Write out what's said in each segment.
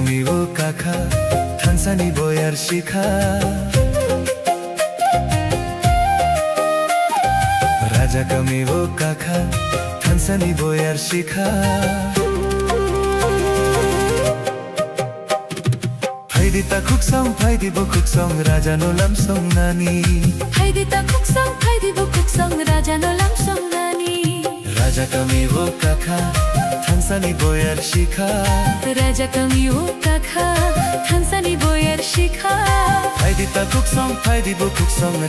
kami wo kakha Tansani boyar shikha Raja kami wo kakha Tansani boyar shikha Phaidita kuksong Raja no lamsong nani Phaidita kuksong Raja no lamsong nani Raja kami wo kakha Tansani boyar shikha Raja kami wo kakha Tansani boyar shikha Phaidita kuksong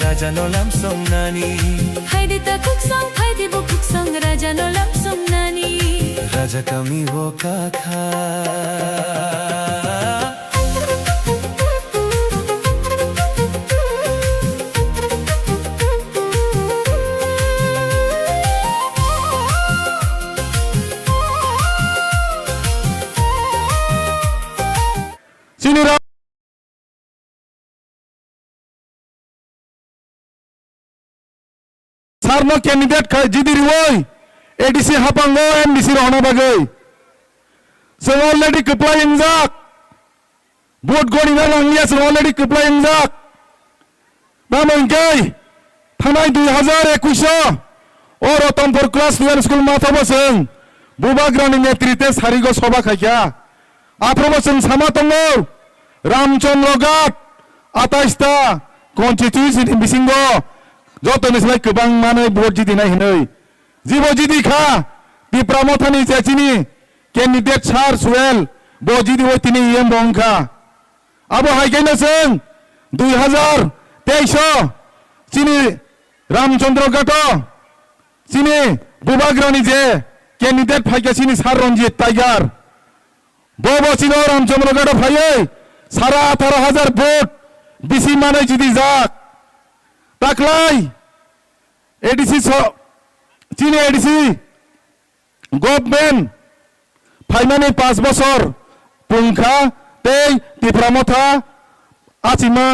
Raja no lamsong nani Phaidita kuksong Raja no lamsong nani Raja kami wo kakha Sarno candidate khay jidiri woi ADC hapango MDC rohna bagai so already complying jak vote going on yes already complying jak namun kai thanai 2021 और Ratanpur class 12 school माथा बसं बुबाग्रानी नेतृत्वे सारिगो सभा खाया आप्रबसन सामातंगो रामचंद्र घाट 28 ता कन्स्टिट्युएन्सि बिसिंगो जतनिसलाय गोबां माने vote जिदिनाय हिनै जिबो जिदिखा तिप्रामथानि जेचिनि कैंडिडेट सार सुएल बो जिदि वतिनि एम बंखा आबो हायगायनो जों 2023 चिनि रामचंद्र घाट चिनि बुबाग्रानि जे कैंडिडेट फायगासिनि सार रंजित टाइगार बो चिनो रामचंद्र घाट फायै सारा 18,000 भोट बिसि माने जिदि जाक ताकलाय एडीसी चीनी एडीसी गवर्नमेंट फाइनानि 5 बছর पुंखा ते तिप्रामथा आचिमा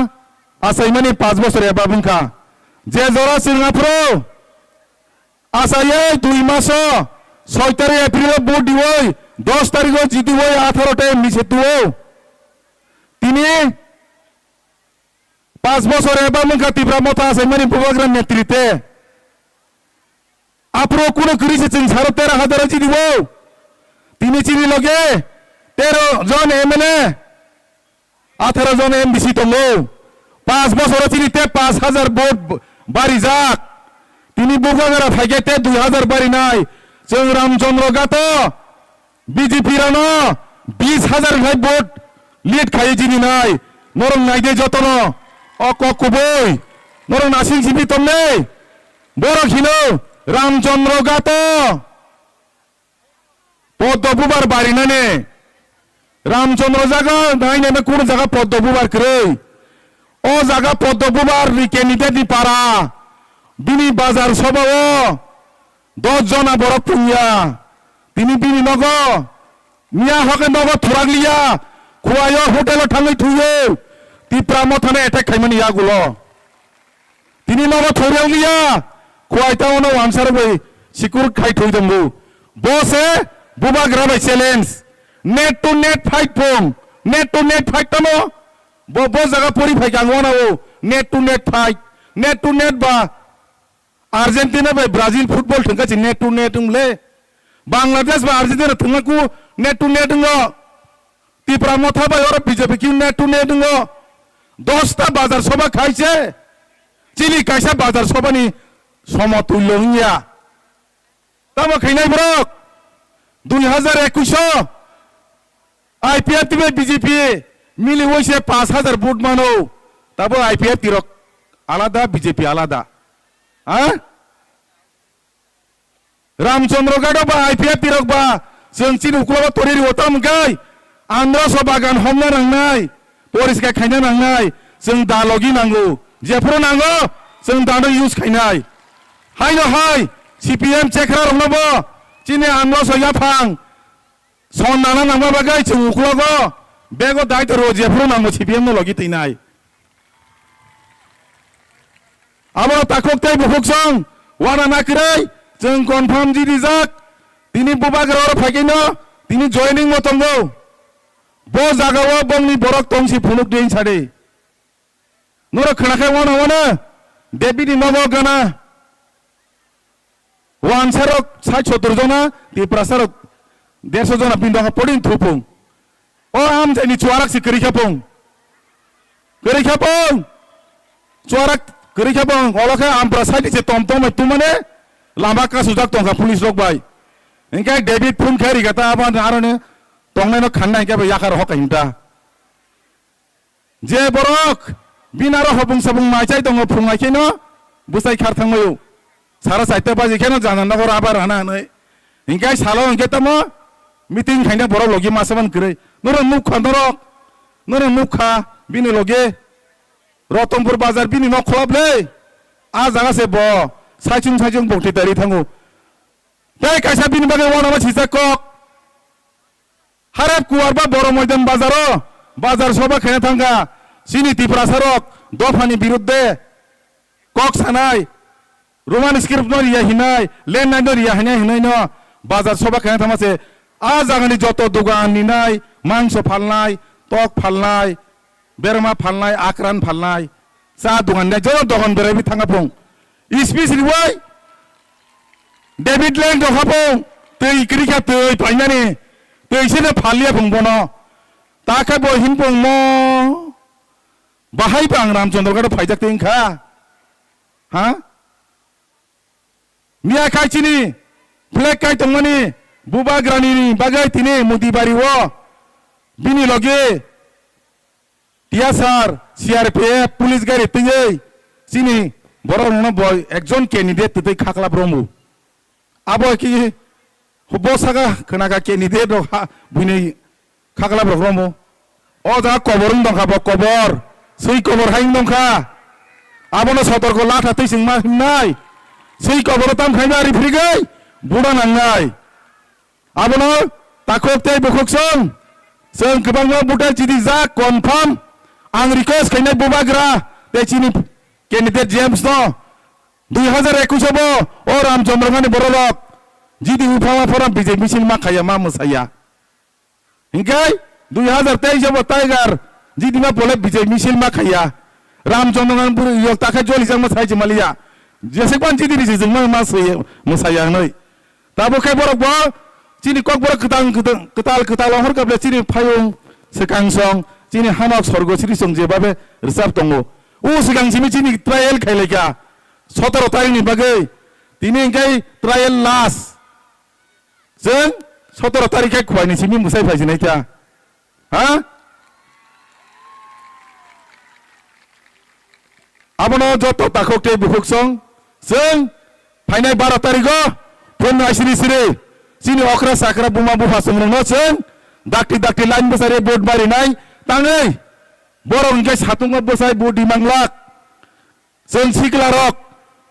आसाइमानि 5 बছর एबा पुंखा जे जरा सिंगापुरो आसायै 2 मास 6 तारिख एप्रिल भोट दिवै 10 तारिख जितिवै 18 टे मिसेतुओ तिनी 5 বছর এবার মুখা তিপ্রামথা আছে মানে বুবাগ্রাম নেতৃত্বে আপরো কোন করিছে চিন 13,000 জিদিব তিনি চিনি লগে 13 জন এমএলএ 18 জন এমবিসি দঙ্গ 5 বছর চিনিতে 5,000 ভোট বাড়ি যাক তিনি বুবাগ্রা ফাইগেতে 2,000 বাড়ি নাই जों रामचंद्र घाट বিজেপি রানো 20,000 ভাই ভোট লিড খাই জিনি নাই নরং নাইদে যতন অককুবই নরং নাসিং সিবি তমনে বড় খিনো রামচন্দ্র ঘাট পদ্মপুবার বাড়ি নানে রামচন্দ্র জায়গা নাই নেমে কোন জায়গা পদ্মপুবার করে ও জায়গা পদ্মপুবার ক্যান্ডিডেট দি পারা বিনি বাজার সভাও 10 জনা বড় পুইয়া তিনি বিনি নগ মিয়া হকে নগ থরাগলিয়া খুয়ায় হোটেল থাঙ্গই থুয়ে তিপ্রামথানে এটাক খাইমানি ইয়াগুলো তিনি নগ থরাগলিয়া খুয়াইতাওনো আনসার বই সিকিউর খাই থই দমবু বসে বুবাগ্রা বাই challenge neck to neck fight পং নেট টু নেট ফাইট তমো বো জায়গা পরি ফাই গাঙ্গনাও নেট টু নেট বা आर्जेंटिना बाय ब्राजिल फुटबॉल थंगाची नेट टू नेट ले बांग्लादेश बा आर्जेंटिना थंगाकू neck to neck ngo Tipra Motha बाय और बीजेपी की नेट टू नेट ngo 10টা বাজার সভা খাইছে চিলি কাইসা বাজার সভানি সমতুল্য হিয়া তামো খাইনাই ব্রক 2021 আইপিএফ টিমে বিজেপি মিলি হইছে 5,000 ভোট মানো তারপর আইপিএফ তিরক আলাদা বিজেপি আলাদা হ্যাঁ रामचंद्र घाट बा आईपीएफ तिरक बा जों चिन उखलाबा तोरिरि ओताम गाय आंध्र बागान हमना नांनाय परिस्कार खायना नांनाय जों दालगि नांगौ जेफोर नांगौ जों दानो इउज खायनाय हायनो हाय सीपीएम चेकरा रंनाबो चिने आंध्र सया फां सन नाना नांबा बागाय जों उखलाबो बेगो दायत रो जेफोर नांगौ सीपीएम नो लगि तैनाय आबो ताककताय बुखुकसं वाना नाकरै जों कनफार्म जिदि जाक तिनि बुबाग्रा फाइगैनो तिनि जयनिं मतंगौ bo jagao bongni borok tongsi phunuk dein sade noro khanakai wana David nomo gana wansarok 60-70 jona tiprasarok 150 jona pindong podin thupung o am jani chuarak si keri khapung chuarak keri khapung olokha am prasai se tomtom tumane lama ka sujak tongka police lok bai engkai David phun khari gata aban arone tongnai no khanna engkai yakar hokainta je borok binaro hobung sabung maicai tongo phungai keno busai khar thangmayu sara saite baji keno janan nagor abar hana nei engkai salo engkai tamo meeting khaina borok logi masaban kre noro mukha bini loge Rotonpur bazar bini no kholoble a jaga se bo saijung bokti tari thangu tai kaisa bini bage wana ma chisa kok harap kuarba boro Maidan bazar soba khena thanga sini tiprasarok dofani biruddhe kok sanai roman script no riya hinai len no riya hinai no bazar soba khena thamase a jagani joto dogan ninai mangso phalnai tok phalnai berma phalnai akran phalnai sa dogan ne joto dogan berebi thanga pong speech riwai David Lang do khapong tei krikha tei painani tei sene phalia phungbono ta kha bo hinpong mo bahai bang Ramchandra ga phaijak ting kha ha miya khai chini flag kai tongmani buba grani bagai tine mudi bari wo bini loge tiasar CRPF police gari tingei chini borok no boy ekjon candidate tei khakla brombu abo ki hobo saga khanaga candidate ro buini khakla brombu o ja koborung dong khabo kobor sei kobor haing dong kha abono sotorko latha tei singma himnai sei kobor tam khaina ri frigai buda nangai abono takok tei bokok song seng kebang no buta chidi za confirm ang request khaina bubagra te chini candidate James no 2021 bo o Ramchandra gani borok jidi uphama forum BJP misil ma khaya ma musaya ingkai 2023 bo tiger jidi ma bole BJP misil ma khaya Ramchandra gani buru yok takha joli jang ma sai jmalia jese kwan jidi ri jing ma sai musaya noi tabo kai borok bo chini kok borok ketal hor kable chini phayung sekang song chini hamak sorgo sri song je babe reserve tongo o sekang chini trial khaileka 17 tarik ni bagai tini engkai trial last jeng 17 tarik kai khwai ni simi musai phai jinai kya ha abono joto takok te bukuk song jeng phainai 12 tariko phone asiri sire chini okra sakra buma buha songrong no jeng dakti line besare board bari nai tangai borok engkai satunga besai board dimanglak jeng siklarok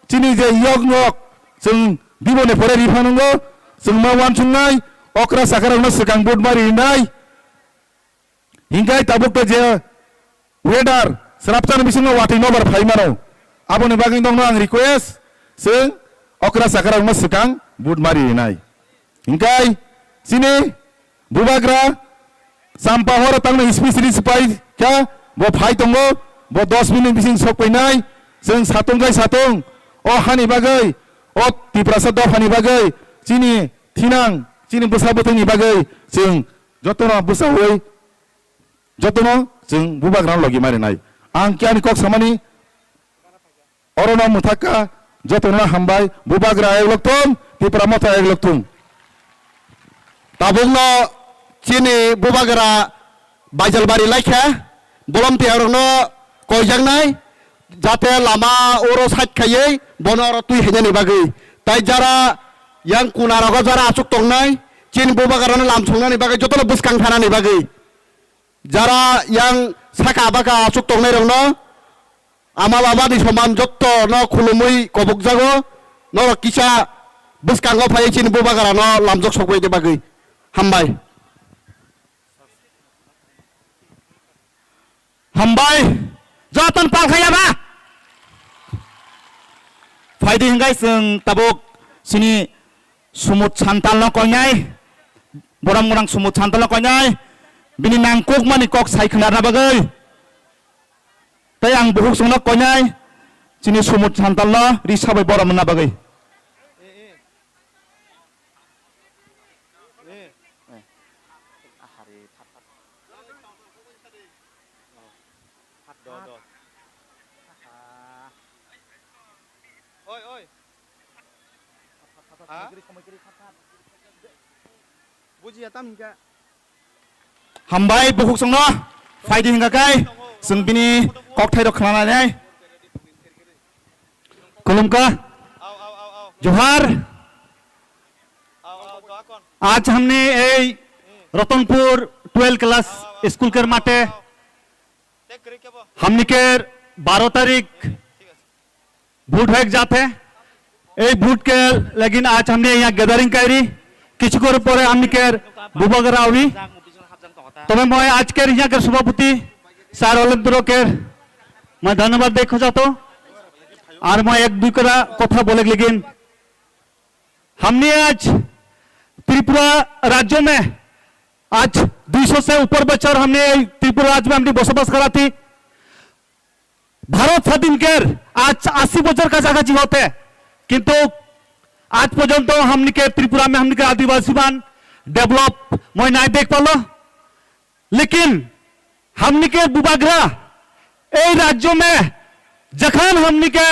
chini je yok jeng dibone pore rifanungo jeng ma wanchungnai okra sakara no sekang board mari nai hingkai tabuk to je weather serapchan bisingo wati no bar phaimano abone baging dong ang request jeng okra sakara no sekang board mari nai hingkai sini bubagra sampah hor tangna speech sipai kya bo phai tongo bo 10 minute bising sok painai jeng satung o hani bagai o tiprasa do hani bagai chini thinang chini busa botoni bagai jeng jotono busa hoi jotono jeng bubagram logi mari nai ang kyani kok samani orono muthaka jotono hambai bubagra egloktum tipra motha egloktum tabungno chini bubagra baijalbari laikha bolom tiarno koijangnai jate lama oro sait khayei bonoro tui henyani bagai tai jara yang kunarago jara asuk tongnai chin bubagarana lam songnani bagai jotono buskang thanani bagai jara yang saka baga asuk tongnai rongno ama baba ni soman jotto no khulumui kobuk jago no kisa buskango phai chin bubagarano lamjok sokbai de bagai hambai joton pal khaya ba फायदे हिंगाय जों Tabuk सिनि Sumud सान्ताल न कयनाय बरम गरां Sumud सान्ताल न कयनाय bini nangkuk mani kok sai khna na bagai tai ang buhuk sungna konyai sini sumut santalno ri sabai boram na bagai hambai buhuk sungno faidi hingga kai sung bini kok thai dok khna nai kolomka जोहार आज हमने Ratanpur 12 class school के माटे हमने के 12 तारीख vote हो जाते वोट के लेकिन आज हमने यहाँ गैदरिंग करी किसी को पर हमने के बुबागरा हुई तो मैं आज के यहाँ के सभापति सार अलंतरो के मैं धन्यवाद देखो जाता हूँ और मैं एक दुई कथा बोले लेकिन हमने आज त्रिपुरा राज्य में आज 200 से ऊपर बच्चों हमने त्रिपुरा राज्य में हमने बसबास करा थी भारत स्वाधीन के आज 80 बच्चों का जगह जीवते किंतु आज पर्यंत हमने के त्रिपुरा में हमने के आदिवासी मान डेवलप मैं नहीं देख पालो लेकिन हमने के बुबागरा राज्य में जखन हमने के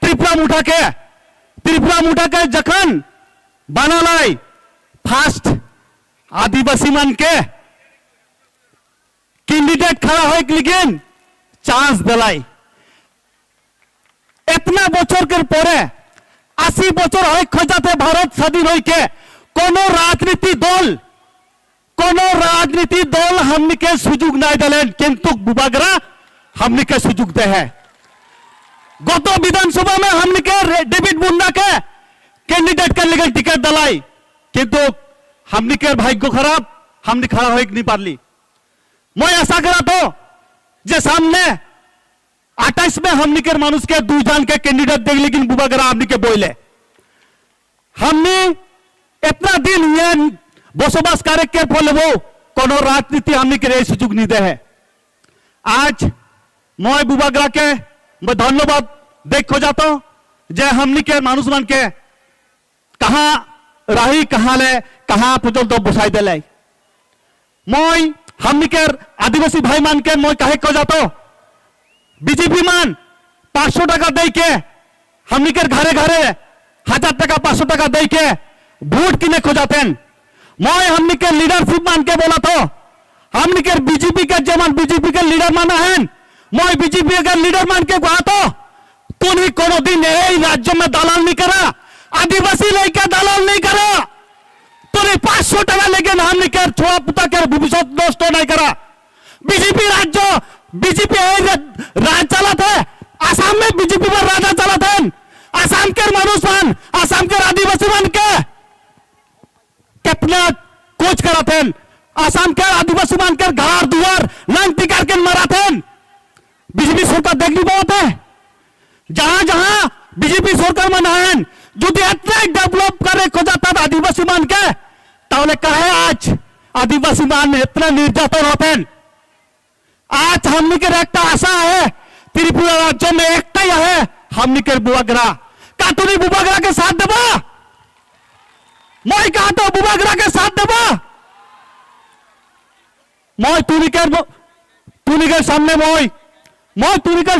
त्रिपुरा मुठा के जखन बना लाई फास्ट आदिवासी मान के कैंडिडेट खड़ा हो लेकिन चांस दिलाई इतना बचर के परे 80 बचर हो खोजाते भारत स्वाधीन हो के कोनो राजनीति दल हमने के सुजुग नहीं दिलें किंतु बुबागरा हमने के सुजुग दे है गत विधानसभा में हमने के डेविड मुंडा के कैंडिडेट के लिए टिकट दिलाई किंतु हमने के भाग्य खराब हमने खड़ा हो नहीं पारली मैं ऐसा करा तो जे सामने 28 में हमने के मानुष के 2 जन के कैंडिडेट देख लेकिन बुबागरा हमने के बोले हमने इतना दिन ये बसबास कार्य के फल वो कोनो राजनीति हमने के सुजुग नहीं दे है आज मैं बुबागरा के मैं धन्यवाद देखो जाता हूं जे हमने के मानुष मान के कहा रही कहा ले कहा पर्यंत बसाई दिलाई मैं हमने के आदिवासी भाई मान के मैं कहे को जाता हूं बीजेपी मान 500 टका दे के हमने के घरे 1000 टका 500 टका दे के वोट किने खो जाते हैं मैं हमने के लीडरशिप मान के बोला तो हमने के बीजेपी के जमान बीजेपी के लीडर माना है मैं बीजेपी के लीडर मान के कहा तो तूने कोनो दिन राज्य में दलाल नहीं करा आदिवासी लेके दलाल नहीं करा तूने 500 टका लेकिन हमने के छोड़ा पुता के भविष्य नष्ट नहीं करा बीजेपी राज चला थे आसाम में बीजेपी पर राजा चला थे आसाम के मानुष मान आसाम के आदिवासी मान के कितना कोच करा थे आसाम के आदिवासी मान के घर दुआर लंग टिकार के मारा थे बीजेपी सरकार देखनी बहुत है जहां जहां बीजेपी सरकार में नहन जो इतना डेवलप करे खोजाता आदिवासी मान के ताहले कहे आज आदिवासी मान इतना निर्यातन होते हैं आज हमने के एक आशा है त्रिपुरा राज्य में एक है हमने के बुबागरा का तूने बुबागरा के साथ देबा मैं कहा तो बुबागरा के साथ देबा मैं तूनी के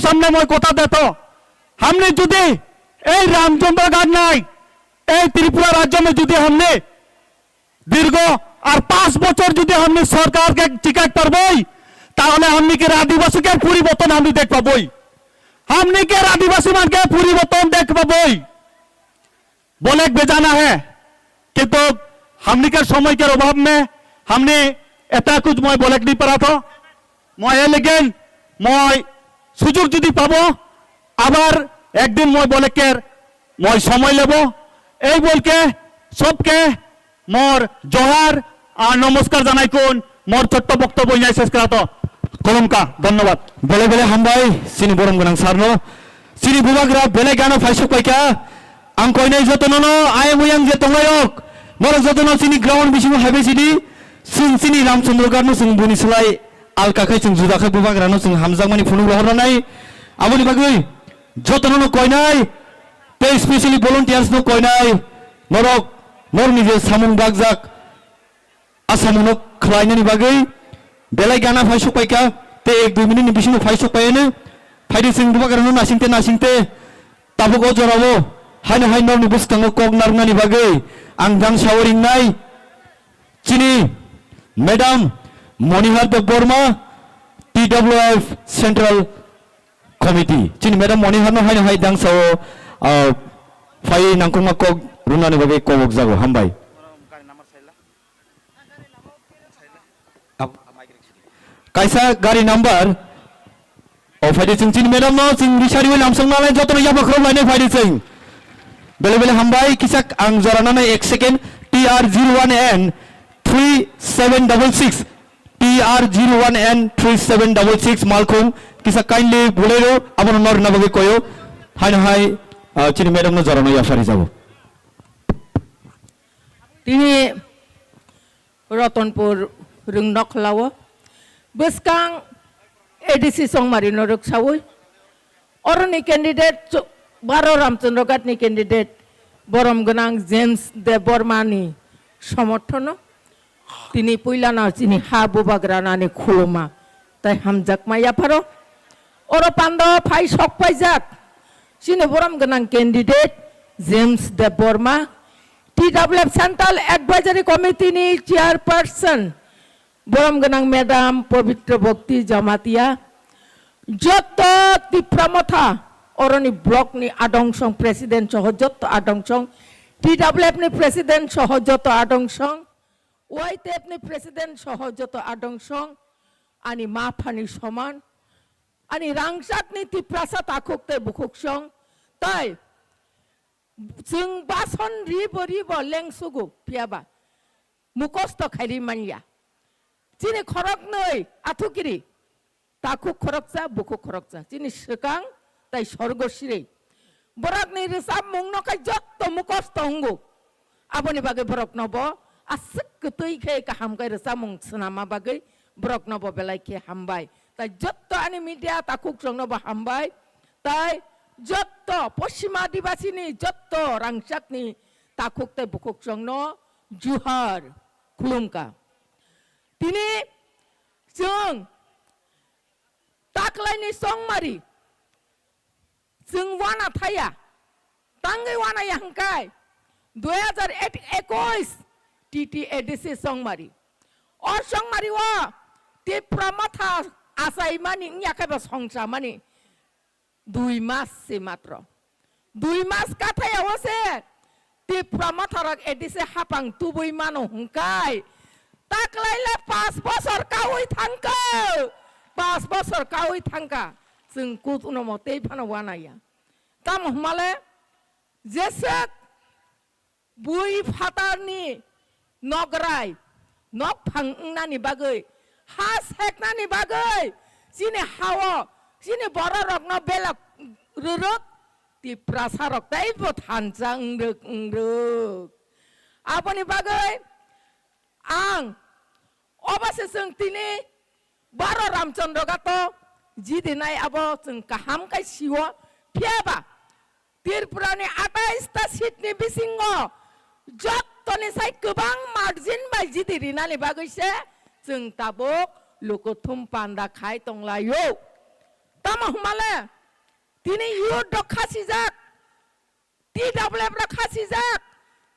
सामने मैं कथा देता हमने जुदी रामचंद्र गाड़ नहीं त्रिपुरा राज्य में जुदी हमने दीर्घ और 5 बचर जुदी हमने सरकार के टिकट पर बई ताहले हमने के आदिवासी के पूरी बतन हमने देख पाबई हमने के आदिवासी मान के पूरी बतन देख पाबई बोले बेजाना है किंतु हमने के समय के अभाव में हमने इतना कुछ मैं बोले नहीं पड़ा था मैं लेकिन मैं सुजुग जुदी पाबो आबार एक दिन मैं बोले के मैं समय लेबो এই বলকে सबके मोर जोहार और नमस्कार जानाई कोन मोर छोट्ट बक्तव्य यहाँ शेष करा तो कलमका धन्यवाद बेले बेले हामबाय सिनी बरम गोनां सारनो सिनी बुबागरा बेले गानो फाइसो पाइका आं कोइनाय जतननो आय मुयां जे तंगायक मोर जतनो सिनी ग्राउंड बिसिङाव हाबे सिनी सिंसिनि रामचंद्र गारनो जों बुनि सोलाय आलकाखै जों जुदाखै बुबाग्रानो जों हामजांमानि फुनु लहरनानै आबोनि बागै जतननो कयनाय ते स्पेशली भलन्टियार्स नो कयनाय नरक नरनि जे सामुं बागजाक आसामनो खलायनायनि बागै बेलाय गाना फायसक पाइका ते 1-2 मिनिटनि बिसिनो फायसक पायनो फायदि जों बुबाग्रानो नासिंते ताबुगो जरावो हायनो हाय नरनि बुसकांनो कक नारनानि बागै आं गां सावरिंनाय चिनि madam Manihar Dev Barma TWF central committee चिनि मैडम मणिहार नो हायनो हाय दां साव फाय नांकुमा कक रुनानि बागै कबक जागो हामबाय कायसा गारि नम्बर फायदि जों चिनि मैडम नो जों रिसारिवे लामसंनानै जतन याबखौ लायनाय फायदि जों बेले हामबाय किसाक आं जरानानै 1 सेकेन्ड TR01N 3766 TR01N 3766 मालखुम किसा काइंडली बोलेरो आबन नर नबगे कयो हाय हाय चिनि मैडम नो जरानो याफारि जाबो तिनी रतनपुर रुंनखलावो बसकां एडीसी संगमारि नरक सावै अरनि कैंडिडेट बारो रामचंद्र गाटनि कैंडिडेट बरम गनां जेम्स देबबर्मानि समर्थन तिनी पुइलाना चिनि हा बुबाग्रानानि खुलुमा ताइ हामजाक माया फारो अर पान्द फाइ सक पाइजाक चिनि बरम गनां candidate James Debbarma TWF central advisory कमिटीनि चेयरपर्सन बरम गनां मैडम पवित्र भक्ति जमातिया जत तिप्रमथा अरनि ब्लक नि आदंसं प्रेसिडेंट सह जत आदंसं TWF नि प्रेसिडेंट सह जत आदंसं YTF नि प्रेसिडेंट सह जत आदंसं आनि माफानि समान आनि रांसाक नि तिप्रासा ताखुकते बुखुकसं ताइ जों बासन रिब लेंसुगु फियाबा मुकस्त खाइरि मानिया चिनि खरक नै आथुकिरि ताखु खरकजा बुखु खरकजा चिनि सकां ताइ स्वर्गसिरे बराक नि रिसाब मुंनकाय जत्त मुकस्त हंगु आबनि बागै बरक नब आसक गतैखे काहामकाय रिसाब मुं सनामा बागै बरक नब बेलायखे हामबाय ताइ जत्त आनि मिडिया ताखुक संनब हामबाय ताइ जत्त पश्चिम आदिवासीनि जत्त रांसाकनि ताखुकते बुखुक संन जुहार खुलुमका तिनी जों ताकलायनि संमारि जों वाना थाया तांगै वाना यांकाय 2021 TTADC संमारि और संमारि वा ते प्रमाथा आसाई मानि याखाबा संसा मानि 2 मास से मात्र 2 मास काथाया वसे ते प्रमाथारक एडिसे हापां तुबै मानो हुंकाय ताकलायला 5 बছর कावै थांखो 5 बছর कावै थांखा जों कुतुनो मते फानो वानाया ताम हमाले जेसे बुइ फाटारनि नगराय नक फांनानि बागै हा सेकनानि बागै जिने हावो जिने बर रकन बेला रुरुक ति प्रासारक ताइबो थानजां रोक आबनि बागै आं अबसे जों तिनी बारो रामचंद्र गातो जिदिनाय आबो जों काहाम काय सिव फियाबा त्रिपुरानि 28 ता सीटनि बिसिंग जत्तनि साय गोबां मार्जिन बाय जिदिरिनानि बागैसे जों ताबो लुकुथुम पान्दा खाय तंलायो तामा हमाले तिनी युद्ध खासिजाक TWF रा खासिजाक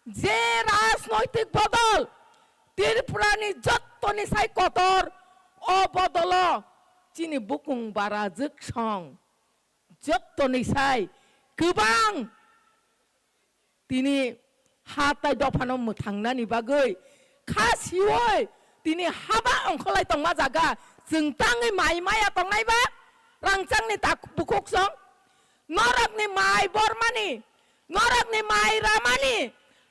जे राजनैतिक बदल त्रिपुरानि जत्तनि साय कतर अबदल चिनि बुकुं बारा जोगसं जत्तनि साय गोबां तिनी हाताय दफानो थांनानि बागै खासिवै तिनी हाबा अंखलाय तंमा जागा जों ताङै माइ माया तंनायबा रांचांनि ताक बुकुकसं नरकनि माइ बर्मानि नरकनि माइ रामानि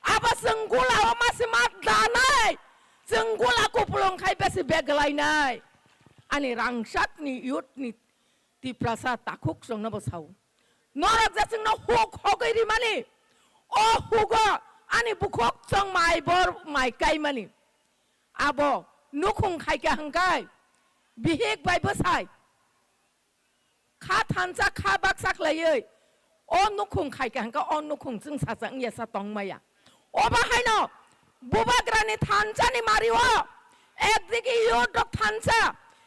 आबा जों गुलाव मासे मात दानाय जों गुलाखौ पुलंखाय बेसे बेगलायनाय आनि रांसाकनि युथनि तिप्रासा ताखुक संनो बसाव नरक जासिंनो हुक हगैरि मानि अ हुग आनि बुखक सं माइ बर माइ काय मानि abo nukhung khai ka hangkai bihik bai bosai kha thansa kha bak sak layei o nukhung khai ka hangka o nukhung jing sa jang ya sa tong maya o ba hai no বুবাগ্রানি থানসানি মারিও একদিকে ইউডক থানসা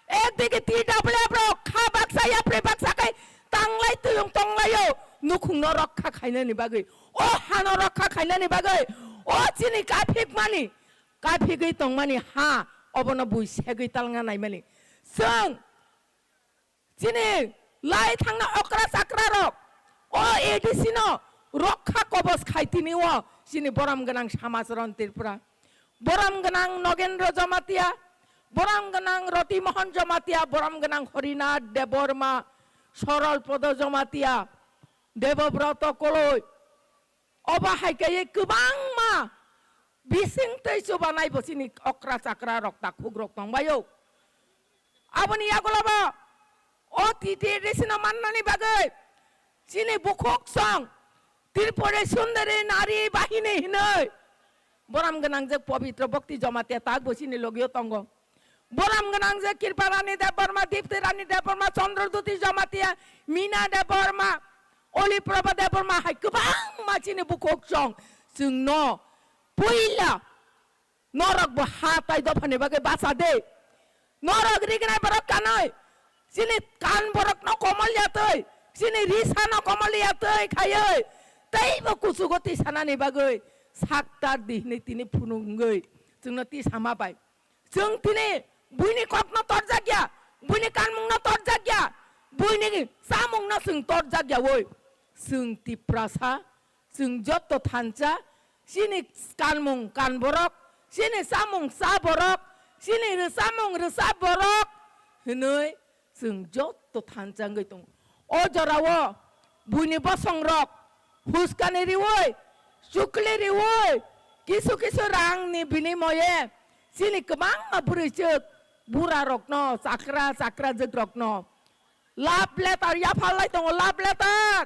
একদিকে TW block খা বাক্সা ইয়া pray বাক্সাকাই তাংলাই তুয়ং তংলাইও নুখুং রক্ষা খাইনানি বাগৈ ও হান রক্ষা খাইনানি বাগৈ ও চিনি কাফিক মানি কাফিগৈ তংমানি হা অবন বুইसेगै तालङा नायमानि जों চিনি লাই থাংনা অকরা চাকরা রক ও এডিসি ন রক্ষা কবচ খাইতিনি ও চিনি বরাম গনাং সমাজ রন্তিরপুরা বরাম গনাং নগেন্দ্র জমাতিয়া বরাম গনাং রতিমোহন জমাতিয়া বরাম গনাং হরিনাথ দেববর্মা সরল পদ জমাতিয়া দেবব্রত কলই অবাহাইকাयै गोबां मा बिसिं तैसो बानाय बसिनि अक्रा चाक्रा रक्ता खुग रक तंबायो आबनि यागलाबा ओ तिति रेसिना माननानि बागै चिनि बुखक सं तिरपरे सुंदरी नारी बाहिनी हिनै बराम गनां जे पवित्र भक्ति जमाते ताक बसिनि लगियो तंग बराम गनां जे कृपारानी देबबर्मा दीप्ति रानी देबबर्मा चंद्रदूती जमातिया मीना देबबर्मा अलिप्रभा देबबर्मा हाय गोबां मानसिनि बुखक सं जोंनो पहिला नरक बो हाताय दफानि बागै बासा दे नरक रिगनाय बरक कानै चिनि कान बरक न कमल यातै चिनि रिसा न कमल यातै खायै तैबो कुसुगति सानानि बागै साक्तार दिहनि तिनि फुनुंगै जोंनो ति सामाबाय जों तिनि बुइनि ककन तरजाग्या बुइनि कानमुंन तरजाग्या बुइनि सामुंन जों तरजाग्या ओइ जों ति प्रासा जों जत्त थानसा sini kanmung kan borok sini samung sa borok sini samung sa borok hinoi जों जत्त थानसां गैतं ओ जरावो बुइनि बसं रक हुस्कानि रिवै सुक्लि रिवै किसु किसु रांनि बिनिमये सिनि गोबां माबुरैजोक बुरा रकन चाक्रा चाक्रा जोक रकन लाभ लेटार याफालाय दङ लाभ लेटार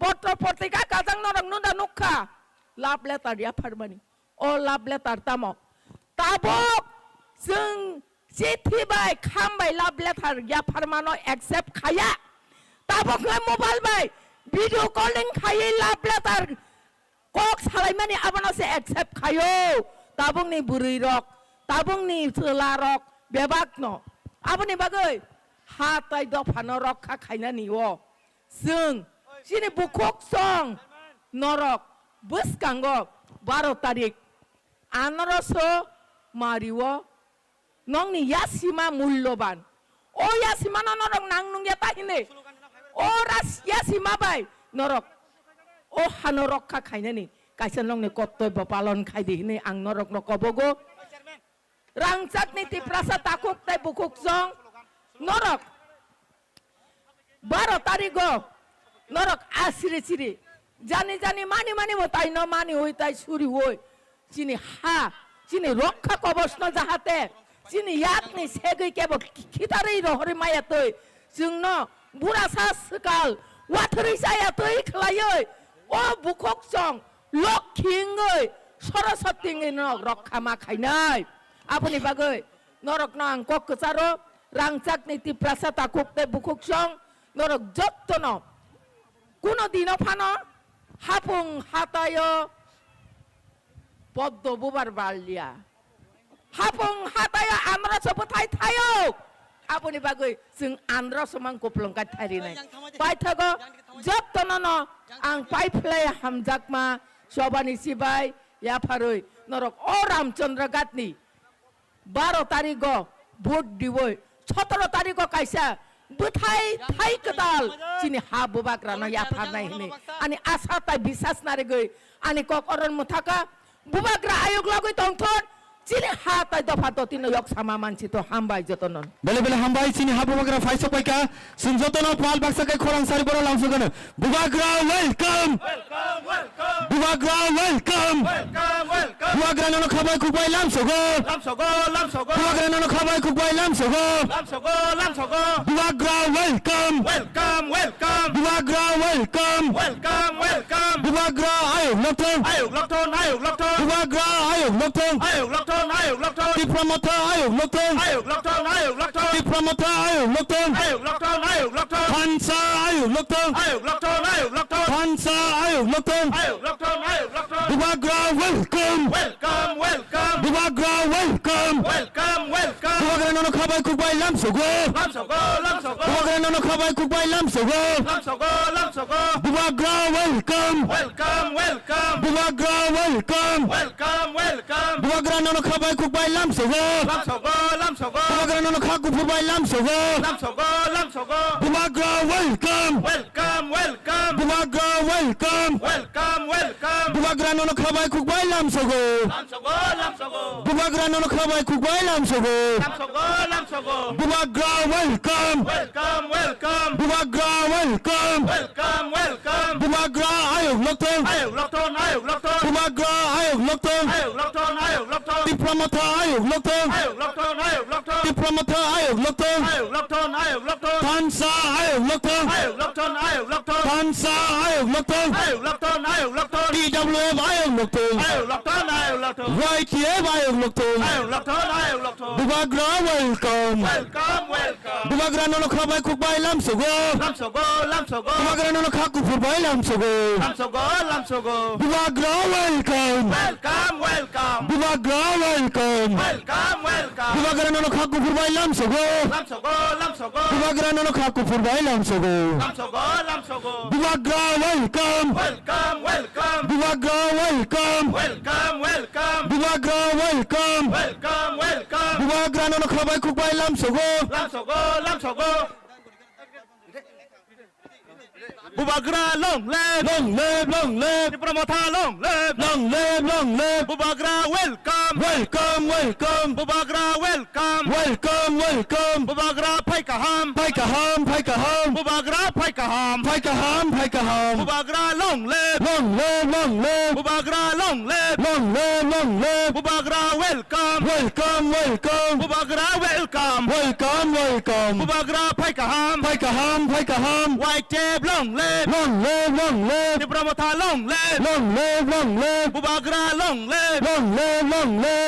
पत्र पत्रिका काजां नरक नुदा नुखा लाभ लेटार याफारमानि अ लाभ लेटार तामो ताबक जों चिठिबाय खामबाय लाभ लेटार याफारमानो एक्सेप्ट खाया ताबक मोबाइल बाय भिडिअ कलिं खायै लाभ लेटार कक सालायमानि आबानोसे एक्सेप्ट खायो ताबंनि बुरै रक ताबंनि सोला रक बेबागनो आबनि बागै हाताय दफानो रखा खायनानि अ जों सिनि बुखक सं नरक बसकांगो 12 तारिख आनारस मारिवो नंनि यासिमा मूल्यबान ओ यासिमा नरक नांनुंगिया ताहिने ओ यासिमा बाय नरक ओ हानो रखा खायनानि कायसा नंनि कर्तव्य पालन खायदिने आं नरक न कबगो रांचाक नीति प्रासा ताकुक ताय बुकुक सं नरक 12 तारिख नरक आसिरि सिरि जानि जानि मानि मानि मताय न मानि होय ताय सुरि होय चिनि हा चिनि रक्षा कवच न जाहाते चिनि याकनि सेगै केबो खितारै रहरि मायातै जोंनो बुरासा सकाल वाथरै जायातै खलायै ओ बुखक सं लखिङै सरस्वतीङै न रक्षा मा खायनाय आबनि बागै नरक न आं ककचारो रांचाक नीति प्रासा ताकुक ताय बुखक सं नरक जत्तन कुनो दिन फानो हापुं हातायो पद्म बुबार बालिया हापुं हातायो आन्द्रस बथाय थायो आबनि बागै जों आन्द्रस मान कप्लंका थारिनाय पाइथागो जत्तन न आं पाइफ्लाय हामजाकमा सबानि सिबाय याफारै नरक ओ रामचंद्र गातनि 12 तारिख भोट दिवै 17 तारिख कायसा बुथाय थाय कदाल चिनि हा बुबाग्रा न याफारनाय हिने अनि आशा ताय बिसास नारे गय अनि ककरन मुथाका बुबाग्रा आयोग लगै तंथन चिनि हा ताय दफा दतिन यक सामा मानसि तो हामबाय जतनन बेले बेले हामबाय चिनि हा बुबाग्रा फाइसो पाइका सुन जतन पाल बाक्साकै खोरां सारि बर लामसगन बुबाग्रा वेलकम बुबाग्रा वेलकम बुबाग्रा नन खबाय खुबाय लामसगो बुबाग्रा नन खबाय खुबाय लामसगो बुबाग्रा वेलकम बुबाग्रा वेलकम बुबाग्रा आयोग लक्टन बुबाग्रा आयोग लक्टन thôn ayuk lok thôn the promoter ayuk lok thon ayuk lok thôn ayuk lok thôn the promoter ayuk lok thon ayuk lok thôn ayuk lok thôn Pansa ayuk lok thon ayuk lok thôn ayuk lok thôn Pansa ayuk lok thon ayuk lok thôn ayuk lok thôn Bubagra welcome welcome welcome Bubagra welcome welcome welcome Bubagra nono khabai khukbai lam sogo lam sogo Bubagra nono khabai khukbai lam sogo lam sogo Bubagra welcome welcome welcome Bubagra welcome welcome welcome Bubagra nono khabai khukbai lam sogo lam sogo Bubagra nono khaku phurbai lam sogo lam sogo Bubagra welcome welcome welcome Bubagra welcome welcome welcome Bubagra nono khabai khukbai lam sogo lam sogo Bubagra nono khabai khukbai lam sogo lam sogo Bubagra welcome welcome welcome Bubagra welcome welcome welcome Bubagra ayuk lok thon ayuk lok thôn ayuk lok thôn Bubagra ayuk lok thon ayuk lok thôn ayuk lok thôn the promoter ayuk lok thon ayuk lok thôn ayuk lok thôn the promoter ayuk lok thon ayuk lok thôn ayuk lok thôn Pansa ayuk lok thon ayuk lok thôn ayuk lok thôn Pansa ayuk lok thon ayuk lok thôn ayuk lok thôn DWF ayuk lok thon ayuk lok thôn ayuk lok thôn YTF ayuk lok thon ayuk lok thôn ayuk lok thôn Bubagra welcome welcome welcome Bubagra nono khabai khukbai lam sogo lam sogo Bubagra nono khaku phurbai lam sogo lam sogo Bubagra welcome welcome welcome Bubagra welcome welcome welcome Bubagra nono khaku phurbai lam sogo lam sogo Bubagra nono khaku phurbai lam sogo lam sogo Bubagra welcome welcome welcome Bubagra welcome welcome welcome Bubagra welcome welcome welcome Bubagra nono khabai khukbai lam sogo lam sogo Bubagra long live long live the promoter long live long live Bubagra welcome welcome Bubagra welcome welcome Bubagra phai kaham Bubagra phai kaham Bubagra long live long live Bubagra long live Bubagra welcome Bubagra welcome Bubagra phai kaham white tape long live the promoter long live Bubagra long live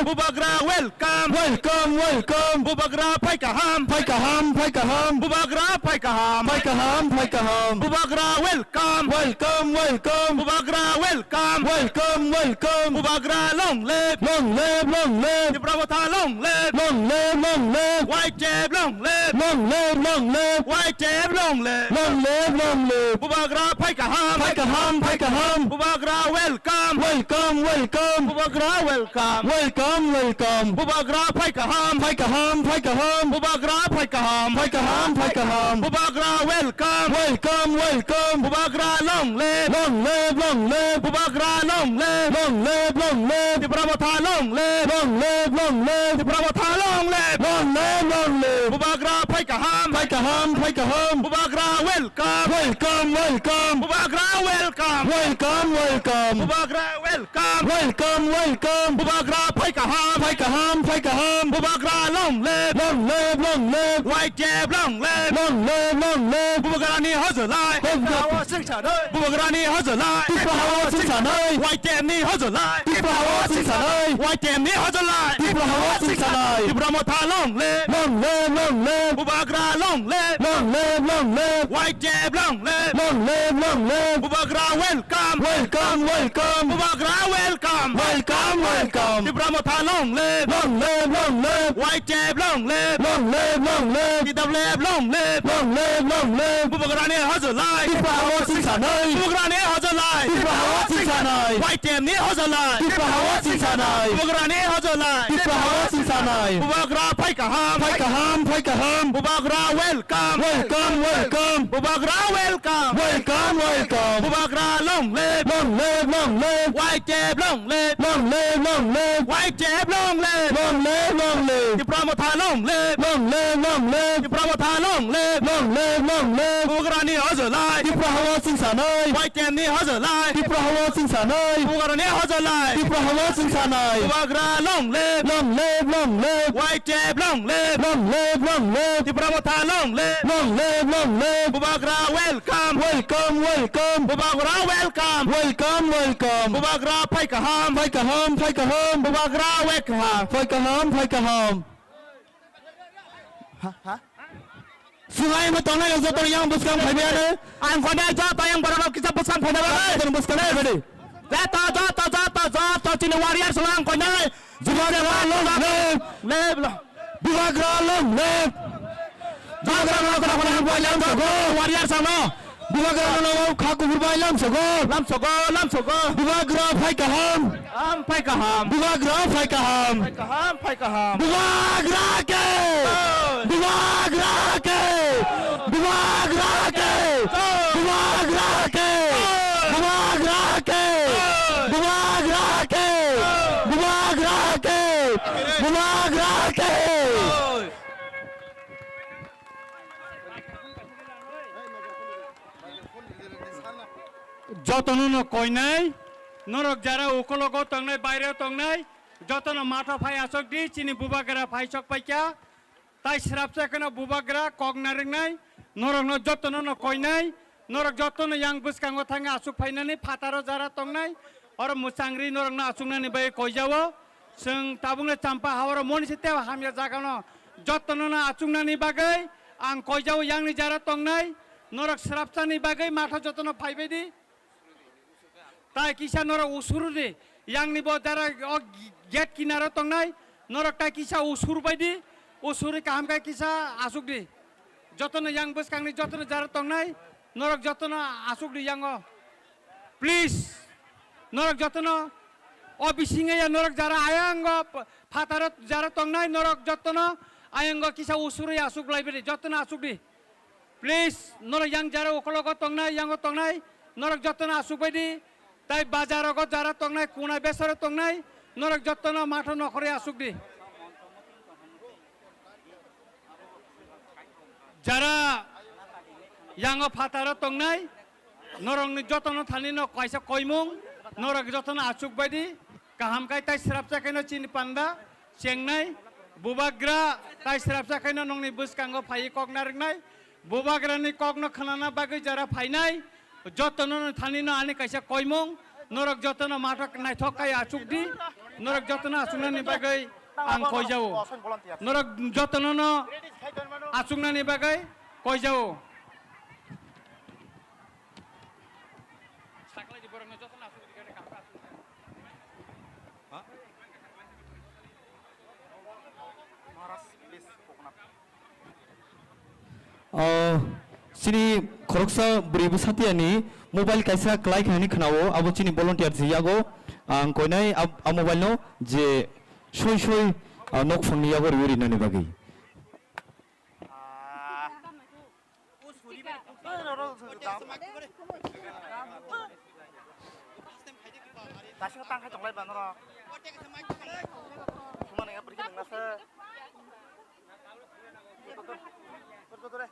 Bubagra welcome Bubagra phai kaham Bubagra phai kaham Bubagra welcome Bubagra welcome Bubagra long live the promoter long live white tape long live white tape long live Bubagra phai kaham Bubagra welcome Bubagra welcome Bubagra phai kaham Bubagra phai kaham Bubagra welcome Bubagra long live Bubagra long live the promoter long live the promoter long live Bubagra phai kaham Bubagra welcome Bubagra welcome Bubagra welcome Bubagra phai kaham Bubagra long live white tape long live Bubagra ni hazır lai Bubagra ni hazır lai white tape ni hazır lai white tape ni hazır lai the promoter long live Bubagra long live white tape long live Bubagra welcome Bubagra welcome the promoter long live white tape long live the WF long live Bubagra ni hazır lai Bubagra ni hazır lai white tape ni hazır lai Bubagra ni hazır lai Bubagra phai kaham Bubagra welcome Bubagra welcome Bubagra long live white tape long live white tape long live the promoter long live the promoter long live longlep Bubagrani hozolai. Dipra hawa sing sanai White Temni hozolai. Dipra hawa sing sanai Bubagrani hozolai. Dipra hawa sing sanai Bubagra longlep. longlep White Tem longlep. longlep Dipramotha longlep. longlep Bubagra welcome. welcome Bubagra welcome. welcome Bubagra paikaham. phai ka hom Bubagra welcome. phai ka hom Sungai mà tao này giờ tao yang buskang phai bia đấy Ang konai jo tayang barang kita pesan pada bagai. tao buskang đấy vậy đi To cini warrior selang konai. Bubagra longlep Lep. Bubagra longlep Bubagra longlep bayam sago Warrior sama. Bubagra longlep khaku bayam sago Lam sogo. Bubagra phai ka hom Am paikaham. Bubagra phai ka hom Paikaham. Bubagra ke Bubagra ke Bubagra ke Bubagra ke Bubagra ke Bubagra ke Bubagra ke Bubagra ke যতনো কই নাই নরক যারা উকলগ তংনাই বাইরে তংনাই যতনো মাথা phi আসক দি চিনি বুবাগরা phi চক পাইকা তাই স্রাপসা কেন বুবাগরা cock নারেং নাই নরক ন যতনো কই নাই নরক যতনো yang বুসকাঙ্গ থাঙ্গা আসুক ফাইনানি ফাতারো যারা তংনাই আর মুসাংরি নরক না আসুকনানি বাই কই যাও जों ताबुंनो चाम्पा हावर मनिसे हामिया जागानो जतनो ना आचुंगनानि बागै आं कयजाव यांनि जारा तंनाय नरक स्रापसानि बागै माथा जतनो फाइबायदि ताइ किसा नरक उसुरुदि यांनि बो जारा गेट किनारा तंनाय नरक ताइ किसा उसुर बायदि उसुरि काहामकाय किसा आसुकदि जतनो yang बसकांनि जतनो जारा तंनाय नरक जतनो आसुकदि यांगो प्लीज नरक जतनो অবিসিঙে নরক যারা আয়াঙ্গ ফাতারত যারা তংনাই নরক যতন আয়াঙ্গ কিসা উসুরে আসুক লাইবে যতন আসুক দি প্লিজ নরক ইয়াং যারা ওকলগ তংনাই ইয়াঙ্গ তংনাই নরক যতন আসুক বাইদি তাই বাজারগ যারা তংনাই কোনা বেসরে তংনাই নরক যতন মাঠ নখরে আসুক দি যারা ইয়াঙ্গ ফাতারত তংনাই নরকনি যতন থানি ন কয়সা কয়মুং नरक जतन आचुक बायदि काहामकाय ताइ स्रापसाखायनो चिनि पान्दा चेंनाय बुबाग्रा ताइ स्रापसाखायनो नंनि बुसकांगो फाइ कक नारेंनाय बुबाग्रानि ककनो खाना बागै जारा फाइनाय जतन थानिनो आनि कायसा कयमं नरक जतन माथक नायथकाय आचुकदि नरक जतन आचुकनानि बागै आं कयजाव नरक जतन आचुकनानि बागै कयजाव साकलाय बरंनो जतन Achyok sini koroksa beribu satiani mobile kaisa klai khani khnao abo chini volunteer jiago ang koinai a mobile no je soi nok phone yago riuri nani bagi 다시가 땅 가정 라이 만나라. 그만해 버리게 능나서. 그래.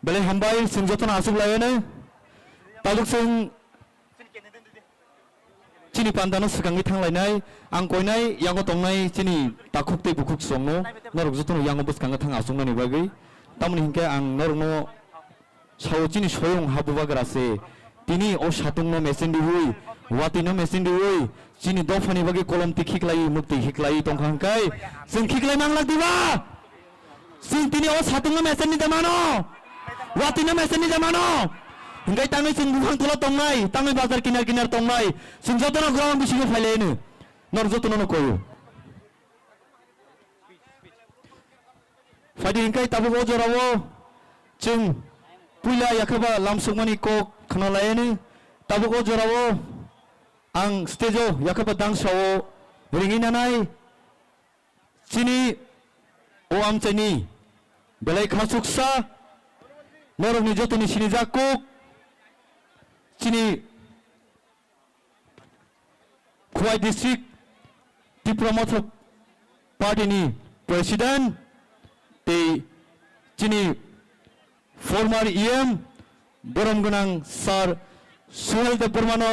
bele hambai sing joton asuk layane taluk sing chini pandano sikangi thanglai ang koinai yango tongnai chini takhukte bukuk songno norok jotono yango buskanga thang asungna ni bagai tamni hinke ang norno sao chini soyong habubagrase tini o satungno mesin dihui watino mesin dihui chini dofani bagi kolom tikhiklai mukti hiklai tongkhangkai sing khiklai manglak diba sing tini o satungno mesin ni jamano watino mesin ni jamano hinggai tangai sing buhang tulo tongnai tangai bazar kinar tongnai sing jotono ground bisigo failenu nor jotono no koyo fadi hingkai tabu go jorawo chung puila yakaba lamsukmani ko khana layeni tabu go jorawo ang stejo yakaba dangsawo ringina nai chini o amchani belai khasuksa norok ni jotoni sini jakuk chini Khwai district ti promoter party ni president te chini former EM borom gunang sar Suhel de Permano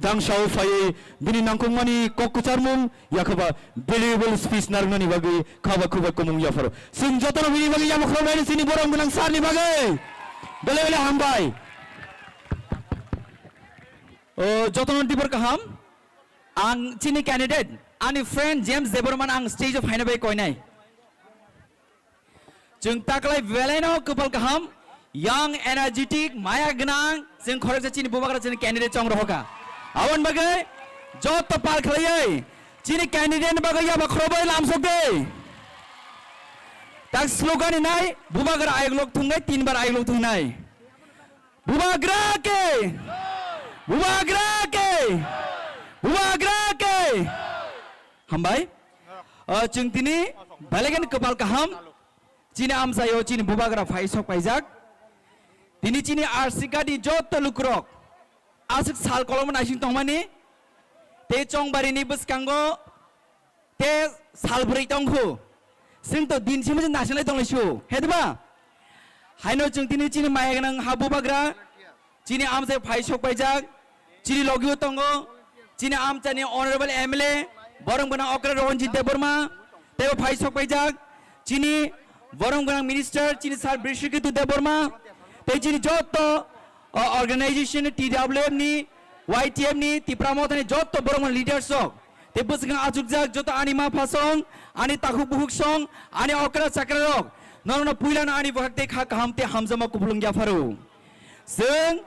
dang shau faye bini nangkungmani kokkucharmung yakaba valuable speech narnani bagi khaba khuba komung yafaro sing jotono bini bagi yam khrobai sini borom gunang sar ni bagai bele bele hambai jotono dibor kaham ang chini candidate ani friend James Deborman ang stage of hainabai koinai jung taklai veleno kupal kaham young energetic maya gnang jung khorek chini bubakra chini candidate chong rohoka awon bagai jot to par khlai chini candidate bagai ya bakhrobai lam sokde tak slogan nai bubakra ayoglok thungai 3 bar ayoglok thungnai bubakra ke bubakra ke bubakra ke hambai jung tini balagan kupal kaham chini amsayo chini bubakra faisok paijak tini chini arsika di jot lukrok asik sal kolom nasing tongmani te chongbari ni buskango te salbri tonghu sing to din simu nasional tonglesu hedba haino chung tini chini mayagnang habu bagra chini amsai faisok paijak chini logio tongo chini amchani honorable MLA borongona okra ronjit deborma te faisok paijak chini borongona minister chini sar brishkitu deborma te chini jotto organization TWM ni YTM ni tipramot ni jotto borongona leaders sok te busgang ajugjak jotto anima phasong ani takhuk buhuk song ani okra chakrarok nono puilan ani bakte kha kahamte hamjama kubulung yafaru sing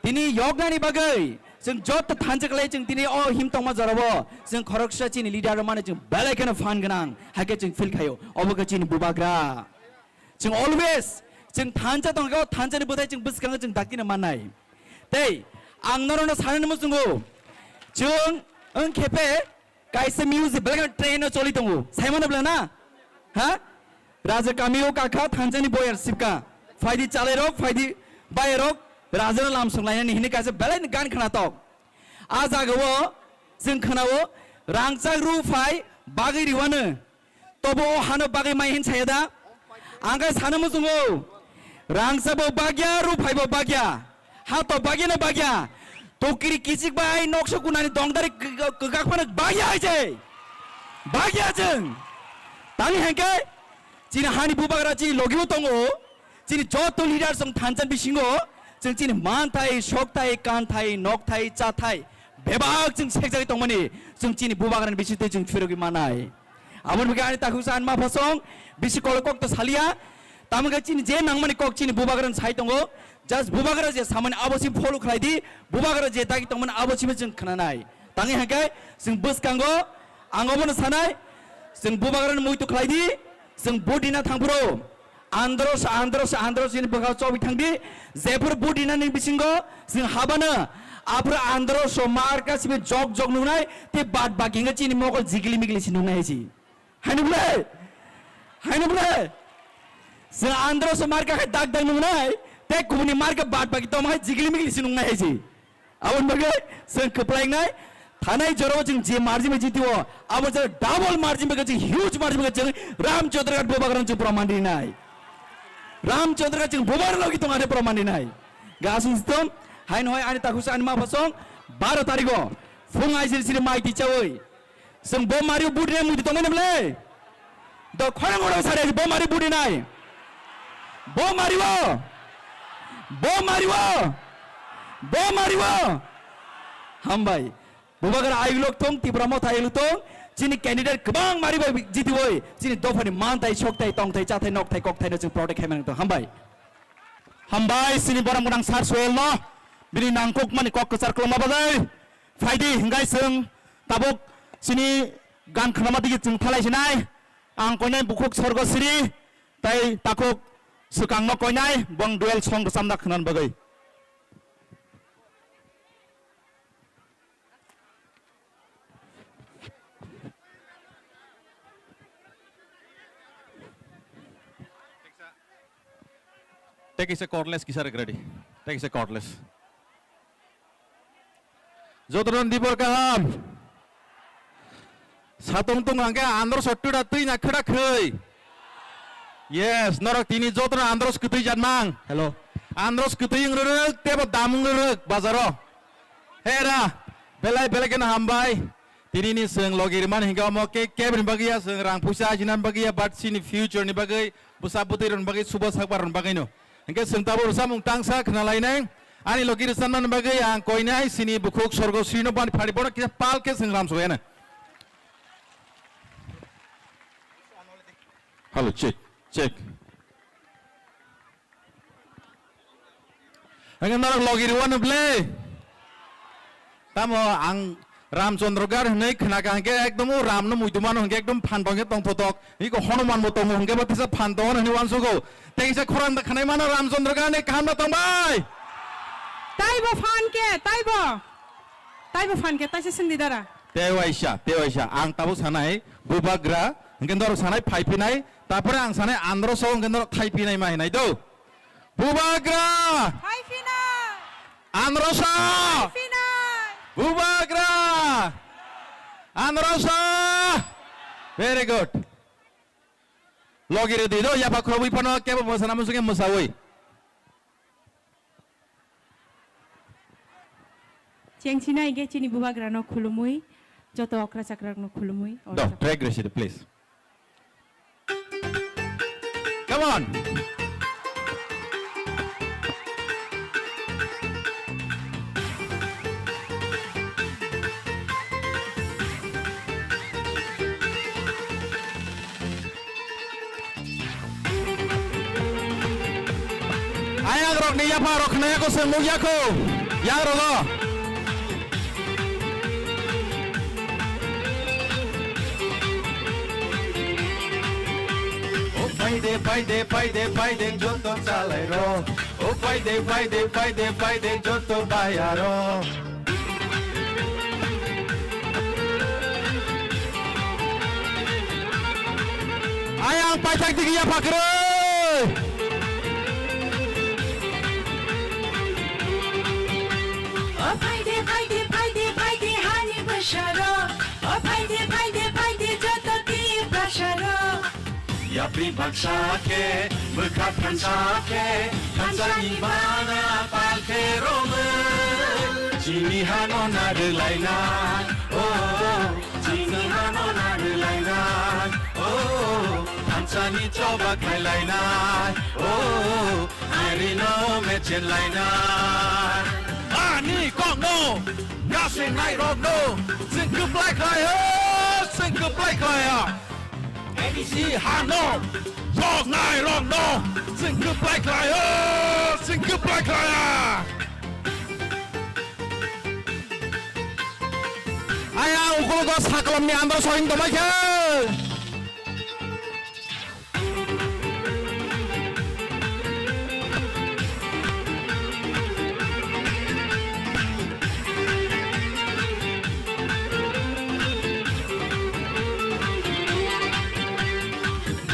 tini yognani bagai sing jotto thanjaklai sing tini o himtongma jarabo sing khoroksa chini leader mane sing balaikana fan ganang hake sing feel khayo oboga chini bubagra sing always sing thanja tonggo thanjani bodai sing busgang sing dakina manai tei angnarono sanen musungo sing ang kepe kaisa music balaikana train choli tongo saimana blana ha raja kamio kakha thanjani boyar sipka faidi chalerok faidi bayerok राजा लाम संलायनानै हिने कासे बेलायनि गान खोनाtok आजागो जों खोनावो रांचाक रुफाय बागै रिवानो तबो हानो बागै माइ हिन सायदा आंगा सानो मुजुंगो रांचाबो बाग्या रुफायबो बाग्या हा तो बाग्यानो बाग्या तोकिरि किसिक बाय नक्सो कुनानि दंदारि गगाखफानो बाग्या आइजे बाग्या जों तानि हेंके चिनि हानि बुबाग्रा चिनि लगिबो दंगो चिनि जतो लिडार सं थानचान बिसिंगो जों चिनि मानथाय सकथाय कानथाय नकथाय चाथाय बेबाग जों सेकजारि तंमानि जों चिनि बुबाग्रानि बिसिते जों फिरगि मानाय आमन बिगानि ताखुसान मा फसं बिसि कलकक तो सालिया तामगा चिनि जे नांमानि कक चिनि बुबाग्रानि साइ दंगो जस्ट बुबाग्रा जे सामानि आबसि फलो खलायदि बुबाग्रा जे दागि तंमानि आबसिबो जों खोनानाय तांनि हाके जों बसकांगो आंगोबो सानाय जों बुबाग्रानि मुइतो खलायदि जों बडिना थांब्रो आंध्रस इन बगाव चौबि थांदि जेफोर बडिनानि बिसिंगो जों हाबानो आफोर आंध्रस मार्का सिबे जग जग नुनाय ते बाद बाकिंगा चिनि मगल जिगलि मिगलि सि नुनाय छि हायनुब्ले जों आंध्रस मार्का खाय दाग दाग नुनाय ते गुबुननि मार्का बाद बाकि तो माय जिगलि मिगलि सि नुनाय छि आवन बगे जों खोप्लायनाय थानाय जरो जों जे मार्जिन जितिओ आबो जों डाबल मार्जिन बगे जों ह्यूज मार्जिन बगे जों रामचंद्रगढ़ बोबाग्रान जों प्रमाण दिनाय रामचंद्र जों बोबार लगी तो आने प्रमाण दिनाय गासुन सिस्टम हाइन होय आनि ताखुस आनि मा फसं 12 तारिखो फुं आइसिर सिरि माइ दिचावै जों बोमारि बुदिनाय मुदि तंगनबले द खरंगोड़ सारे बोमारि बुदिनाय बोमारिवो हामबाय बोबाग्रा आइलोक थं तिब्रामो थाइलु थं चिनि कैंडिडेट गोबां मारिबाय जितिवै चिनि दफानि मानथाय सकथाय तंथाय चाथाय नकथाय ककथायनो जों प्रटेक्ट खालामनांगौ हामबाय सिनि बरम गोनां सार सोएल न बिनि नांकक मानि कक कचार खालामाबादै फायदि हिंगाय जों ताबक सिनि गान खालामादि जों थालायसिनाय आं कयनाय बुखक स्वर्गसिरि ताय ताखक सुकांग कयनाय बं दुएल सं सामना खनान बगै Take is a cordless, Kisar ready. Take is a cordless. Jotron dibor kaham. Satong tung angke andros otuda tui na kera khơi. Yes, norok tini jotron andros kutui janmang. Hello. Andros kutui ngruk tebo damung ngruk bazaro. Hera, belai belaken hambai. Tini ni seng logirman hingga mo ke kebrin bagia seng rang pusa jinan bagia but sini future ni bagai busa putiron bagai subah sakbaron bagai no. Hingga seng tabur samung tangsa kenalai neng. Ani logir sanman bagai yang koinai sini bukuk sorgo sino ban pari bono kita pal ke seng ram soena. Halo cek. Hingga norok logir wan ble. Tamo ang Ramchandra gar nei khna ka hangke ekdom ram no muiduman hangke ekdom phandong ke tong thotok ni ko hanuman mo tong hangke ba tisa phandong ni wan sugo tengse khorang da khnai mano Ramchandra gar nei kam na tong bai Taibo fan ke taise sindi dara. tewaisha ang tabu sanai bubagra hangke ndor sanai phaipinai tapore ang sanai andro so hangke ndor thaipinai mai nai do bubagra Hai Fina. andro so Fina. Bubagra Androsa very good Logir dido ya pakrowi pano ke bosana musuke musawi Cengcina ige cini bubagra no khulumui joto okra chakra no khulumui. do drag receipt please come on Ayang rok ni apa rok na ko semu yako yang rok Oh paide joto chalai ro Oh paide joto bayaro Ayang pajak digi apa kere Oh paide hani basharo Oh paide joto ki basharo Ya pribaksa ke bekat kansa ke kansani mana palke rome Jini hano nadelaina Oh jini hano nadelaina Oh kansani coba kailaina Oh arino mechen laina Ani kong no Gasing nai rok no Sing ke black laya ABC Hano Rok nai rok no Sing ke black laya Ayang ukul ko saklom ni andro soing to maike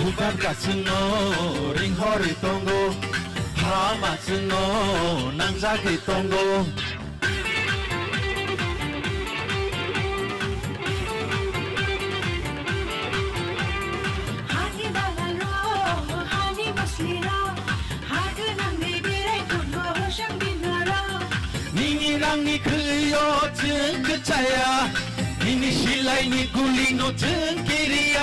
Bukan kasino ring hori tongo Hama sino nang sakit tongo Hani balalo hani masliro Hadu nang bibirai kuno hoshang binaro 니니랑 니 그요 증그자야 니니 실라이 니 굴리노 증길이야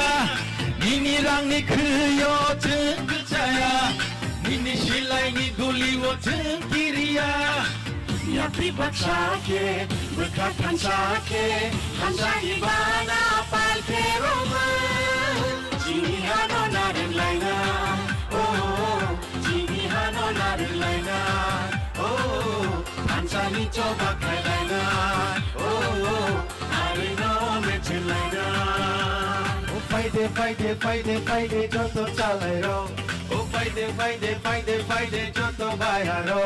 니니랑 니 그요 증그자야 니니 실라이 니 굴리노 증길이야 Ya pribakshake bekat kansake kansani bana palke roma Jini hano naren laina Oh jini hano naren laina Oh kansani coba kai laina Oh arino mechen laina Oh paide joto chalai ro Oh paide joto bayaro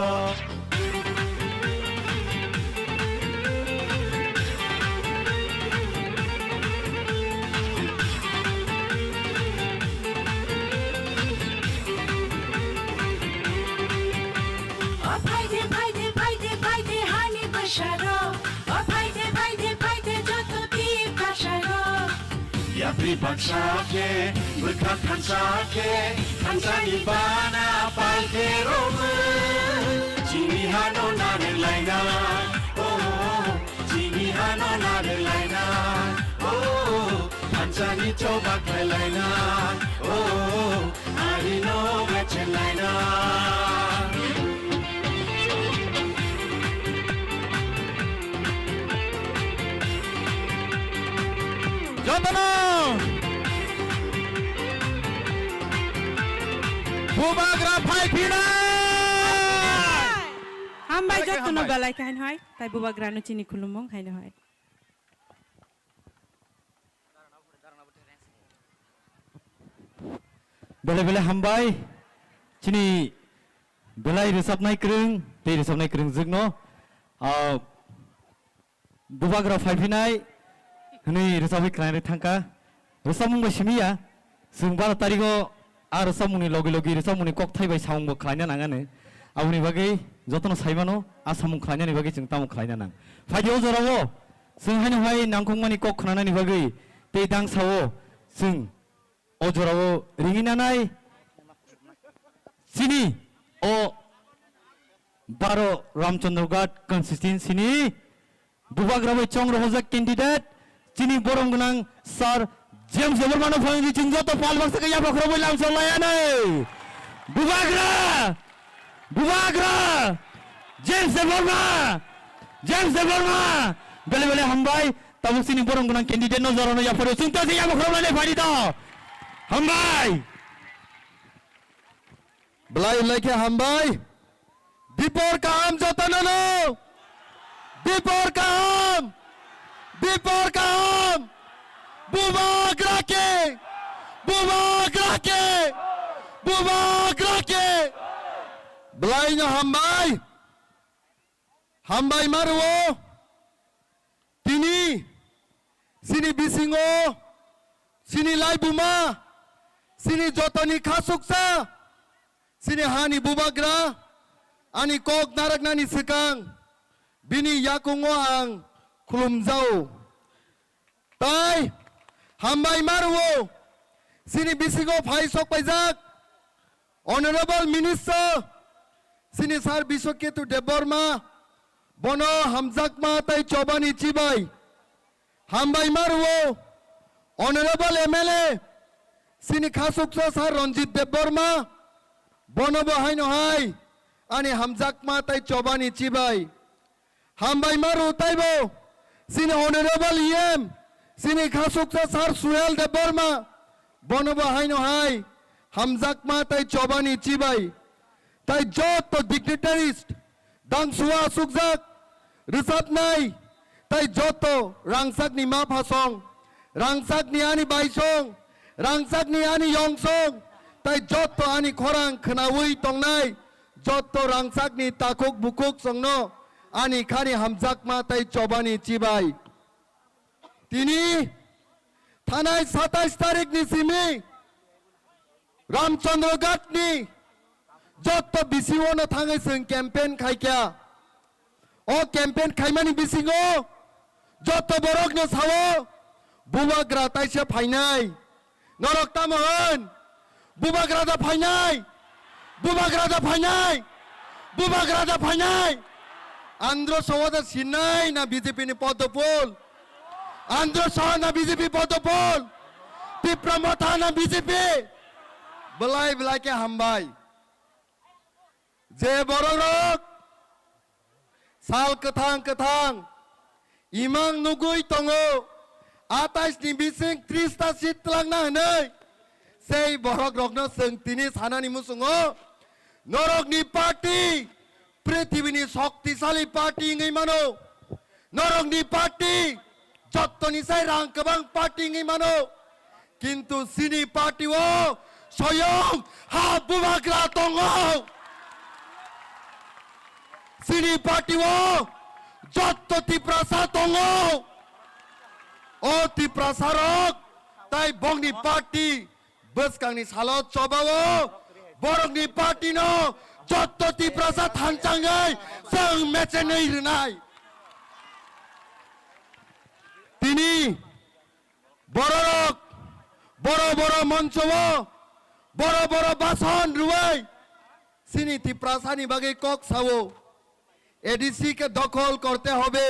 Oh paide hani basharo Oh paide Ribaksaake, berkat hansake, hansani bana palke roma. Jini hano nare laina, oh, jini hano nare laina, oh, hansani chobak laina, oh, I know beche laina. যতন বুবাগ্রা ফাইফিনা হামবাই যত্ন বেলায় খাইন হয় তাই বুবাগ্রানো চিনি খুলুমং খাইন হয় बेले बेले हामबाय चिनी बेलाय रोजाबनाय क्रों दै रोजाबनाय क्रों जोंनो बुबाग्रा फाइफिनाय हनै रोजाबै क्राइरे थांका रोजाबमुंबाय सिमिया जों 12 तारिखआव आरो रोजाबमुंनि लगे लगे रोजाबमुंनि कक थाइबाय सामुंबो खालायनो नाङानो आउनि बागै जतन साइबानो आसामुं खालायनायनि बागै जों तामुं खालायनो नां फाइदियाव जरावो जों हायनोहाय नांखंमानि कक खानायनि बागै दै दांसावो जों अजरावो रिंगिनानाय सिनी ओ 12 रामचंद्रगढ़ कन्स्टिट्युएन्सिनि बुबाग्राबै चंग्रहजा कैंडिडेट चिनी बरम गनां सर जेम्स एबरमानो फांनि चिंजो तो पाल बक्स गया बखरबै लामसलायानै बुबाग्रा बुबाग्रा जेम्स एबरमा बेले बेले हामबाय ताबुक चिनी बरम गनां कैंडिडेट नजरानो या फरो सुंता गया बखरबै फाइदि द हामबाय बेलाय लाइखे हामबाय दीपर काम जतननो दीपर काम बुबाग्रा के बेलाय न हामबाय मारुओ तिनी सिनी बिसिङो सिनी लाइबुमा सिनी जतनी खासुकसा सिनी हानि बुबाग्रा आनि कक नारकनानि सिकां बिनि याकुङो आं खुलुमजाउ ताइ हामबाय मारुओ सिनी बिसिङो फाइ सकबायजाक अनरेबल मिनिस्टार सिनी सार बिश्वकेतु देबबर्मा बनो हामजाकमा ताइ चबानि चिबाय हामबाय मारुओ अनरेबल एमएलए सिनी खासुकसा सार रंजित देबबर्मा बनबो हायनोहाय आनि हामजाकमा ताइ चबानि चिबाय हामबाय मारु ताइबो सिनी अनरेबल इएम सिनी खासुकसा सार सुहेल देबबर्मा बनबो हायनोहाय हामजाकमा ताइ चबानि चिबाय ताइ जत डिग्निटारिस्ट दांसुआ सुकजाक रोजाबनाय ताइ जत रांसाकनि मा फासं रांसाकनि आनि बायसं रांसाकनि आनि यंसं ताइ जत आनि खरां खोनावै तंनाय जत रांसाकनि ताकुक बुकुक संनो आनि खानि हामजाकमा ताइ चबानि चिबाय तिनी थानाय 27 तारिखनि सिमी रामचंद्रगढ़नि जत बिसिङावनो थाङै जों केम्पेन खायख्या ओ केम्पेन खायमानि बिसिङो जत बरकनो सावो बुबाग्रा ताइसे फायनाय नरक तामोन बुबाग्रा दा फायनाय आंध्र सवादा सिन्नाय ना बीजेपी नि पदपोल आंध्र सवा ना बीजेपी पदपोल तिप्रमथा ना बीजेपी बेलाय के हामबाय जे बरक साल कथां इमां नुगुई तंगो 28 नि बिसिं 30 ता सीट लांना हनै sei borok rokno जों तिनि सानानि मुसुङो नरकनि पार्टी पृथ्वीनि शक्तिशाली पार्टी ngै मानो नरकनि पार्टी जत्तनि साइ रां गोबां पार्टी ngै मानो किन्तु सिनि पार्टीओ स्वयं हा बुबाग्रा दङो सिनि पार्टीओ जत्त तिप्रासा दङो ओ तिप्रासारक ताइ बंनि पार्टी बसकांनि सालाव चबावो बरकनि पार्टीनो जत्त तिप्रासा थानचाङै जों मेचेनै रोनाय तिनि बरक বড় বড় মঞ্চ বড় বড় বাসন রুয়াই সিনি ত্রিপ্রাসানি বাগে কক সাও এডিসি কে দখল করতে হবে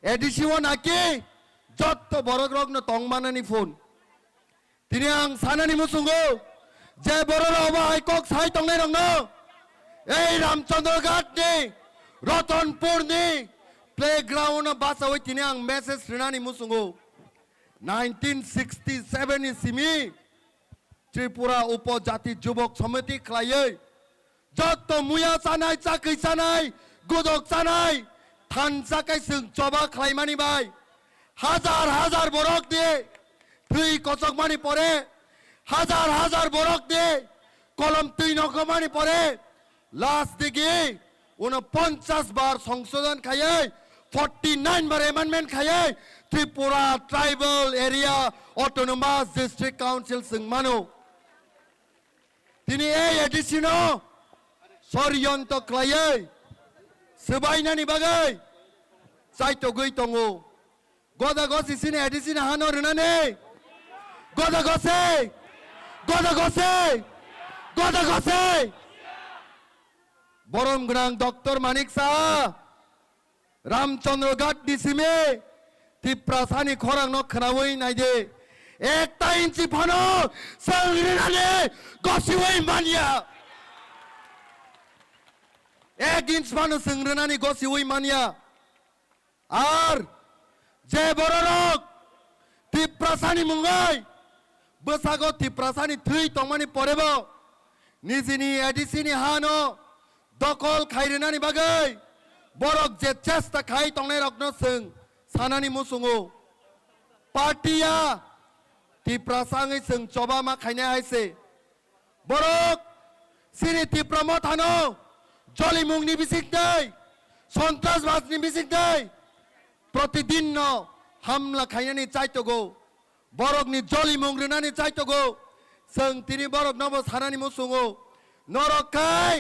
এডিসিও নাকি যত বড় রগ্ন তংমানানি ফোন তিনি আং সানানি মুসুঙ্গো যে বড় রাবাই কক সাই তংনাই রং এই রামচন্দ্রঘাটনি রতনপুরনি প্লেগ্রাউন্ড বাসাওই তিনি আং মেসেজ রিনানি মুসুঙ্গো 1967 ni simi Tripura উপজাতি যুবক সমিতি খাইয়ে যত মুয়া জানাই চাকরি জানাই গুদক জানাই থান চাকাই जों জবা খাইমানি বাই হাজার হাজার বরক দিয়ে তুই কচকমানি পরে হাজার হাজার বরক দিয়ে কলম তুই নকমানি পরে লাস্ট দিকে 49 বার সংশোধন খাইয়ে 49 বার অ্যামেন্ডমেন্ট খাইয়ে Tripura Tribal Area Autonomous District Council Singmano Tini edisino Sorionto Klaye Sebainani Bagay Saito Guitongo Goda Gosi Sine Edisina Hano Renane Goda Gose Goda Gose Goda Gose Borom Grang Dr. Manik Sa Ramchandra Ghat Disime ত্রিপ্রাসানি খরাং ন খনাওই নাইদে একটা ইঞ্চি Fanon সংরিনানে গসিওই মানিয়া এক inch Fanon সংরিনানি গসিওই মানিয়া আর যে বড় rock ত্রিপ্রাসানি মুঙ্গাই বসাগো ত্রিপ্রাসানি থুই তমানি পরেব নিজিনি এডিসিনি হানো দখল খাইরেনানি বাগৈ বরক যে চেষ্টা খাই তংনাই রকনো সং সানানি মুসুঙ্গো পার্টিয়া ত্রিপ্রাসাঙै जों জবা মা খাইনে আইছে বরক সিনি ত্রিপ্রামো থানো জলিমুংনি বিসিকदै সন্ত্রাসবাদনি বিসিকदै প্রতিদিন ন হামলা খাইনানি চাইতগো বরকনি জলিমুং রিনানি চাইতগো जों तिनि बरक नबो सानानि मुसुङो नरखाय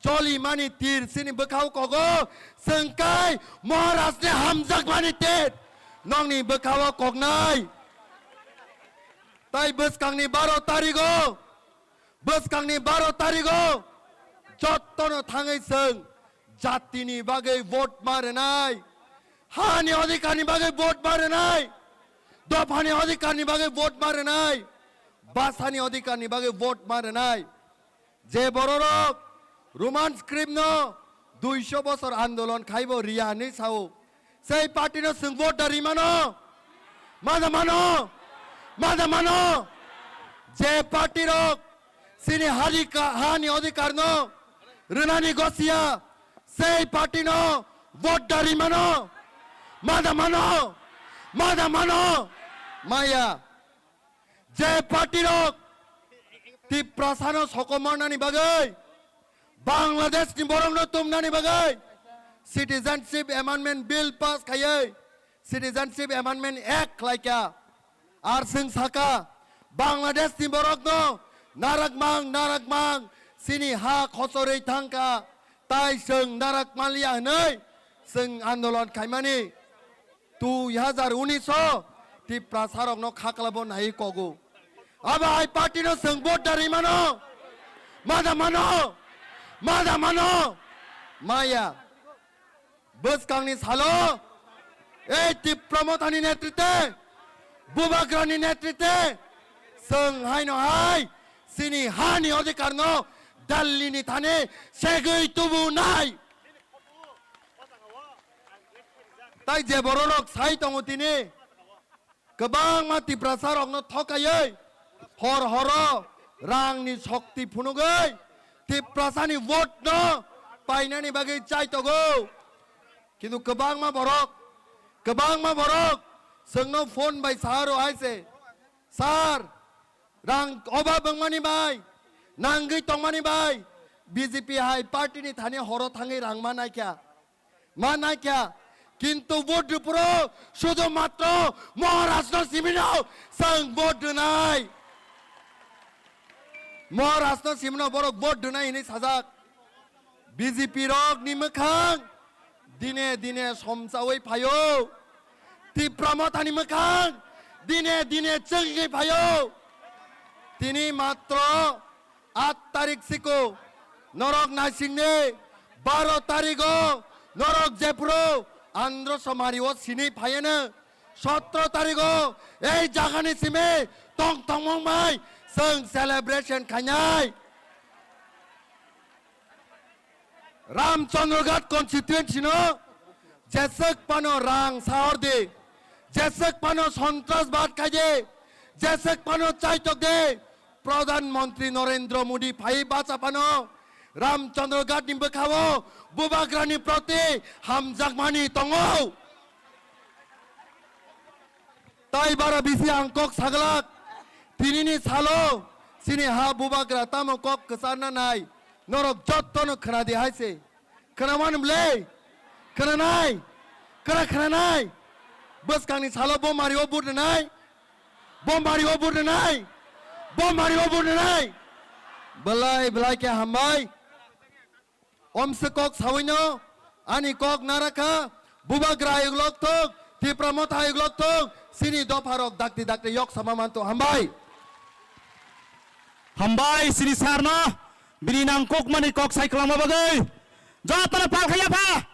जलि मानि तीर सिनि बखाव कगो जोंखाय महाराजनि हामजाक मानि तेट नंनि बखाव कगनाय ताई बोसखांनि 12 तारिखो बोसखांनि 12 तारिखो जत्तनो थाङै जों जातिनि बागै भोट मारिनाय हानि अधिकारनि बागै भोट मारिनाय दफानि अधिकारनि बागै भोट मारिनाय बासानि अधिकारनि बागै भोट मारिनाय जे बररक रोमान स्क्रिप्ट न 200 বছর আন্দোলন খাইব রিয়ানি সাও সেই পার্টির जों ভোট দারি মানো মানো যে পার্টির সিনি হানি অধিকার ন রিনানি গসিয়া সেই পার্টি ন ভোট দারি মানো মায়া যে পার্টির ত্রিপ্রাসানো সকমানানি বাগৈ बांग्लादेश नि बरंग तुमनानि बागै सिटीजनशिप अमेंडमेंट बिल पास खायै सिटीजनशिप अमेंडमेंट एक्ट खालायका आर जों साका बांग्लादेश नि बरंग नारागमां सिनि हा खसरै थांका ताई जों नारागमालिया होनै जों आंदोलन खायमानि 2019 ত্রিপ্রাসারক न खाख्लाबो नाय कगो आबाय पार्टी न जों भोट दारि मानो मानो माया बोसखांनि सालो ए टिप्रमथानि नेतृत्वे बुबाग्रानि नेतृत्वे जों हाय सिनि हानि अधिकार न दिल्लीनि थाने सेगै तुबु नाय ताई जे बररक साइ दङ तिनि गोबां मा टिप्रासारक न थकायै हर रांनि शक्ति फुनुगै ত্রিপ্রাসানি ভোট ন পাইনানি বাগै চাইতগो কিন্তু गोबां मा बरक जोंनो फोन बाय सारो आइसे सार रां अभाब बंगमानि बाय नांगै तंमानि बाय बीजेपी हाय पार्टीनि थाने हरो थाङै रां मा नायख्या কিন্তু ভোট পুরো শুধুমাত্র মহারাষ্ট্র সিমিনাও जों ভোट নাই महाराष्ट्र सिमना बरक भोट दोनाय हिनै साजाक बीजेपी रक नि मोखां दिने समसावै फायो टिप्रामथानि मोखां दिने चोंगै फायो তিনি মাত্র 8 তারিখ সিকো নরক নাইসিংনে 12 তারিখও নরক জেপুরো আন্ধ্র সমারিও সিনি ফাইয়েনো 17 তারিখও এই জাগানি সিমে টং টং মাই जों सेलिब्रेशन खानाय रामचंद्रगढ़ कॉन्स्टिट्यूएंसी नो जैसक पानो रांग सावर दे जैसक पानो सन्त्रासबाद खाजे जैसक पानो चाइटक दे प्रधानमंत्री नरेंद्र मोदी फाइ बाचा पानो रामचंद्रगढ़ नि बखावो बुबाग्रानि प्रति हामजागमानि तंगौ ताइ बारा बिसि आंकक सागलाक Pinini salo sini ha bubagra tamo kok kesana nai norok jottono khana di haise khana man ble khana nai bus kang ni salo bom mari obur nai belai ke hamai om se kok sawino ani kok naraka bubagra iglok tok ti pramota iglok tok sini doparok dakti yok sama mantu hambai Hambai sini sarno bini nangkok mani kok sai kelama bagai. Jawab pada pal kaya pa.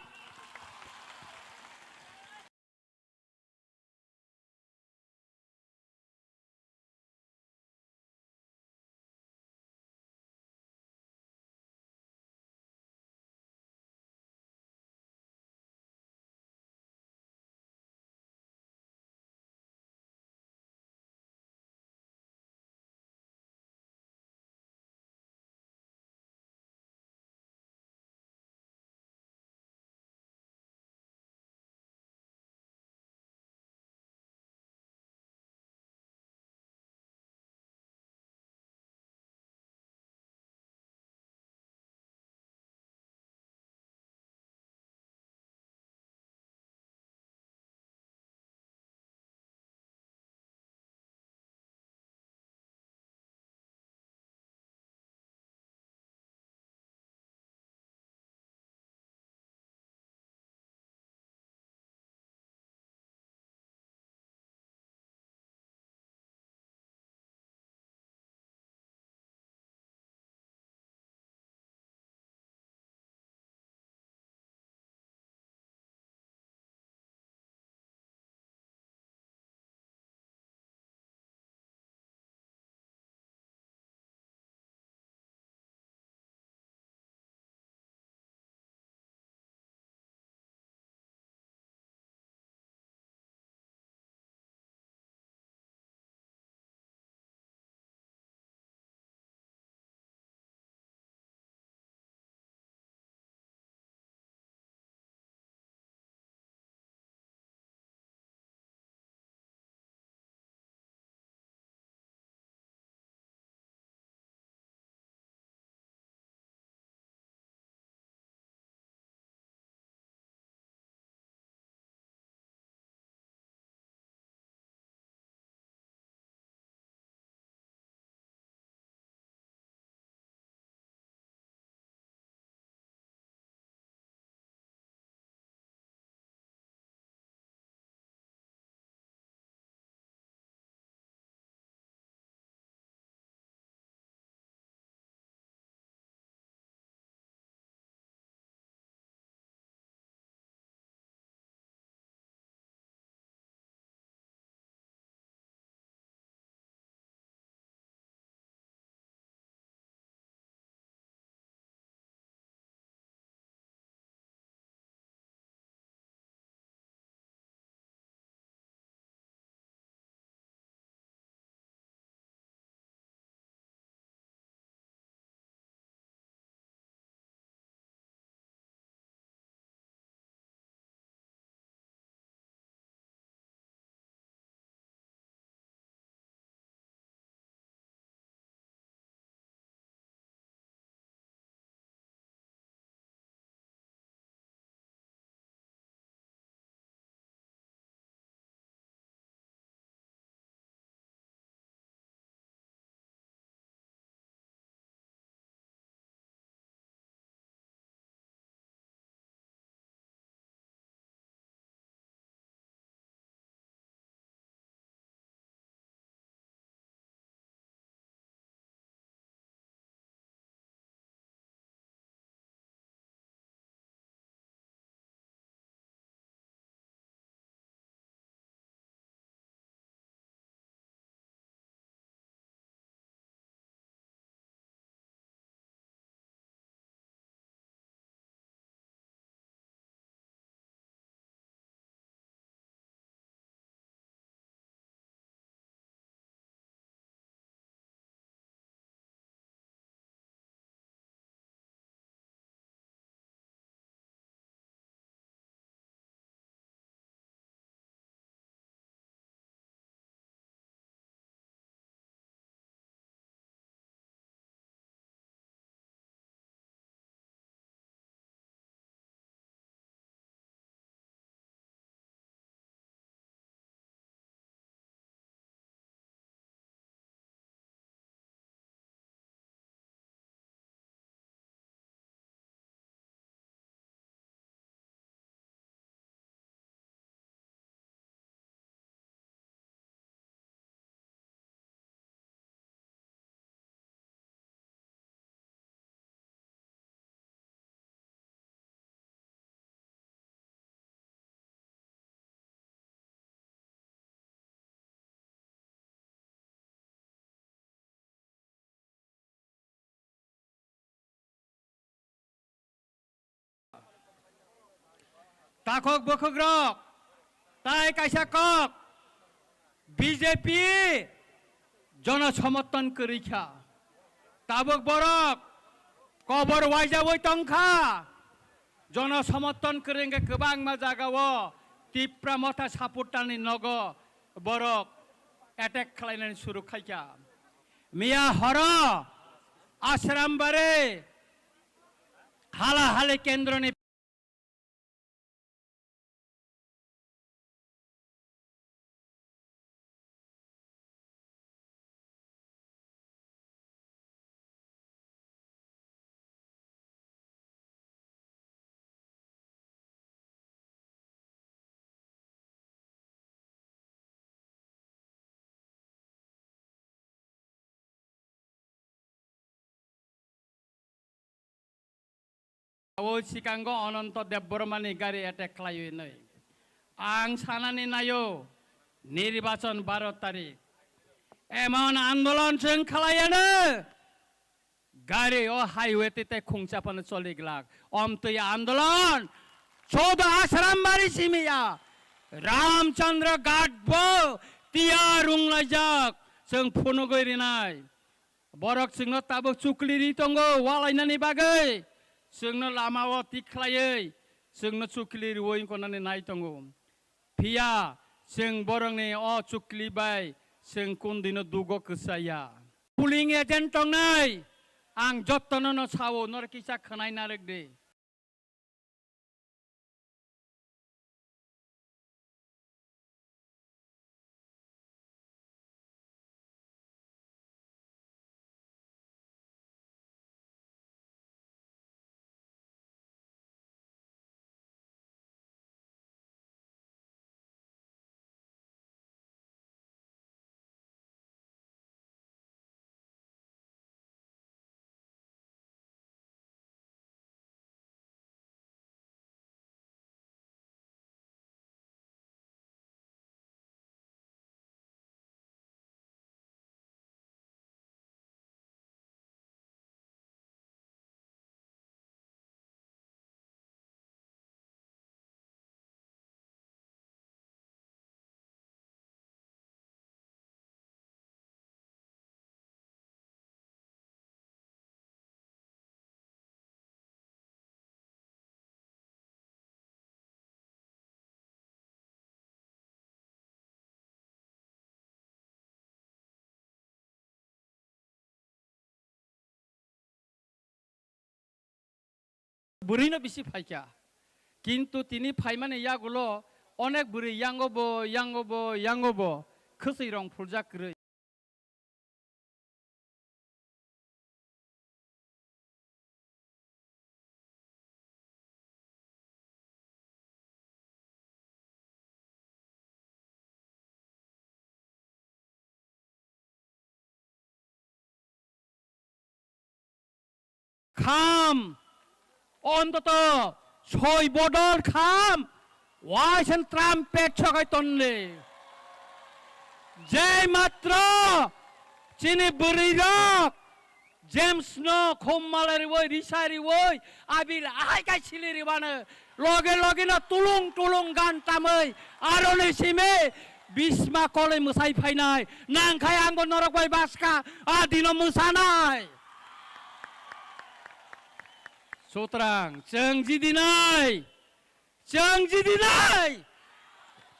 তাকক বখগ্রক তাই কাইসা cock BJP জনসমর্থন করিখা তাবক বরক কবর ওয়াইজাবই টংখা জনসমর্থন করেঙ্গে গোबां मा जागाओ तीव्र मथा सापर्टानि नग बरक attack खालायनानै शुरु खायखा मिया हर आश्रम बारे हाला हाले केंद्रनि O Chicago Ononto Debormani Gari attack Clayune. Ang Sanani Nayo, Niribacon Barotari. Emon Andolon Chen Kalayana Gari o highway te Kungchapan Soliglag. To Andolon, Choda Ashram Marisimia, Ram Chandra Gadbo, Tia Runglajak, Sung Punugorinai. Borok Singo Tabo Chukli Tongo, Walainani Bagay. Sungno lamawa tiklai, sungno cukli ruin konan nai tongo. Pia, sung borongni o cukli bay, sung kundino dugo kesaya. Puling agent tongai, ang jotono no sawo nor kisah kanai narek de. বুড়িনো বেশি ফাইকা কিন্তু তিনি ফাইমানে ইয়াগুলো অনেক বুড়ি ইয়াঙ্গব খসই রং ফুলজা করে খাম অন্তত ছয় বদল খাম ওয়াইসেন ট্রাম্পেট ছগাই তনলে যে মাত্র চিনি বুড়ি রক জেমস ন খোমালারি ওই রিসারি ওই আবির আহাই গাই ছিলিরি বানে লগে লগে না তুলুং গান তাमै আরনে সিমে বিসমা কলে মোসাই ফাইনাই নাংখাই আঙ্গ নরক by বাসকা Adin মোসানাই Sotrang, Ceng Jidinai,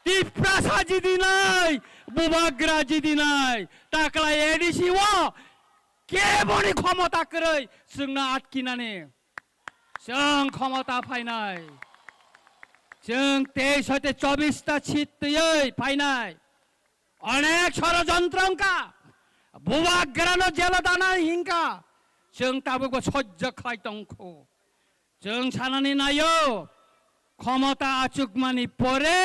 Tiprasa Jidinai, Bubagra Jidinai, Takla Edisi wa, Keboni Komota Kere, Sungna Atkinane, Ceng Komota Painai, Ceng Te Sote Chobista Chitye Painai, Onek Chorojantranka, Bubagra no Jeladana Hinka, Ceng Tabugo Sojja Kaitongko. Jeng sanani nayo, ক্ষমতা আচুক মানি পরে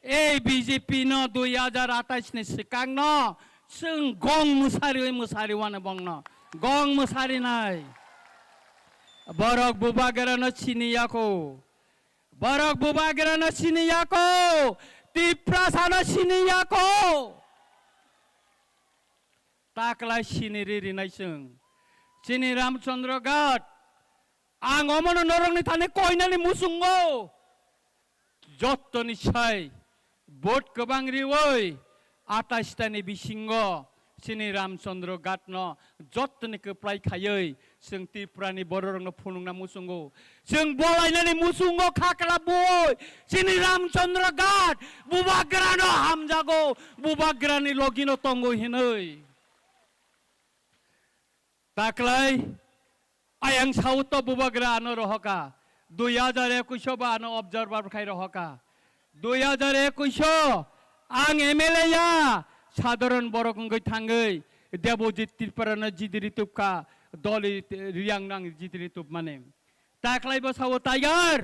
এই BJP ন 2028 ni sikang no, sung gong musari wana bong no, gong musari nai. Borok bubagera no siniyako, tiprasa no siniyako. Takla siniriri nai sung, sini Ramchandra Ghat. Ang omono norong ni tane koina ni musungo যত্তনি সাই boat গোबां रिवै 28टानि बिसिंग सिनि रामचंद्र गातन जत्तनि कोप्लाय खायै जों त्रिपुरानि बर' रंनो फुनुंना मुसुंगो जों बलायनानै मुसुंगो खाख्ला बय सिनि रामचंद्र गात बुबाग्रानो हामजागो बुबाग्रानि लगिनो तंगो हिनै ताकलाय आयं south बुबाग्रा आनो रहका 2021 बा आनो ऑब्जर्वर खाय रहका 2021 आं एमएलए या साधारण बरगंगै थांगै देबजित त्रिपुरानो जिदिरि तुपका दलि रियांनां जिदिरि तुप माने ताकलायबो सावो टाइगार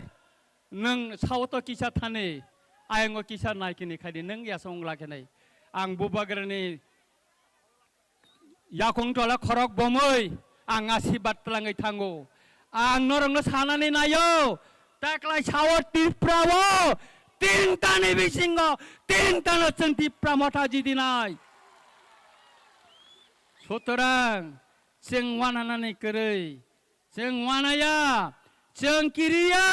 नों सावतो किसा थाने आयंगो किसा नायकिनि खायदि नों यासं लाखिनाय आं बुबाग्रानि याखंटला खरक बमै आं आशीर्बाद लाङै थांगो आं नरंनो सानानै नायो ताकलाय सावो त्रिपुरावो 3टानि बिसिंग 3टानो जों त्रिपुरा मथा जिदिनाय सुतरां जों वानानानै करै जों वानाया जों किरिया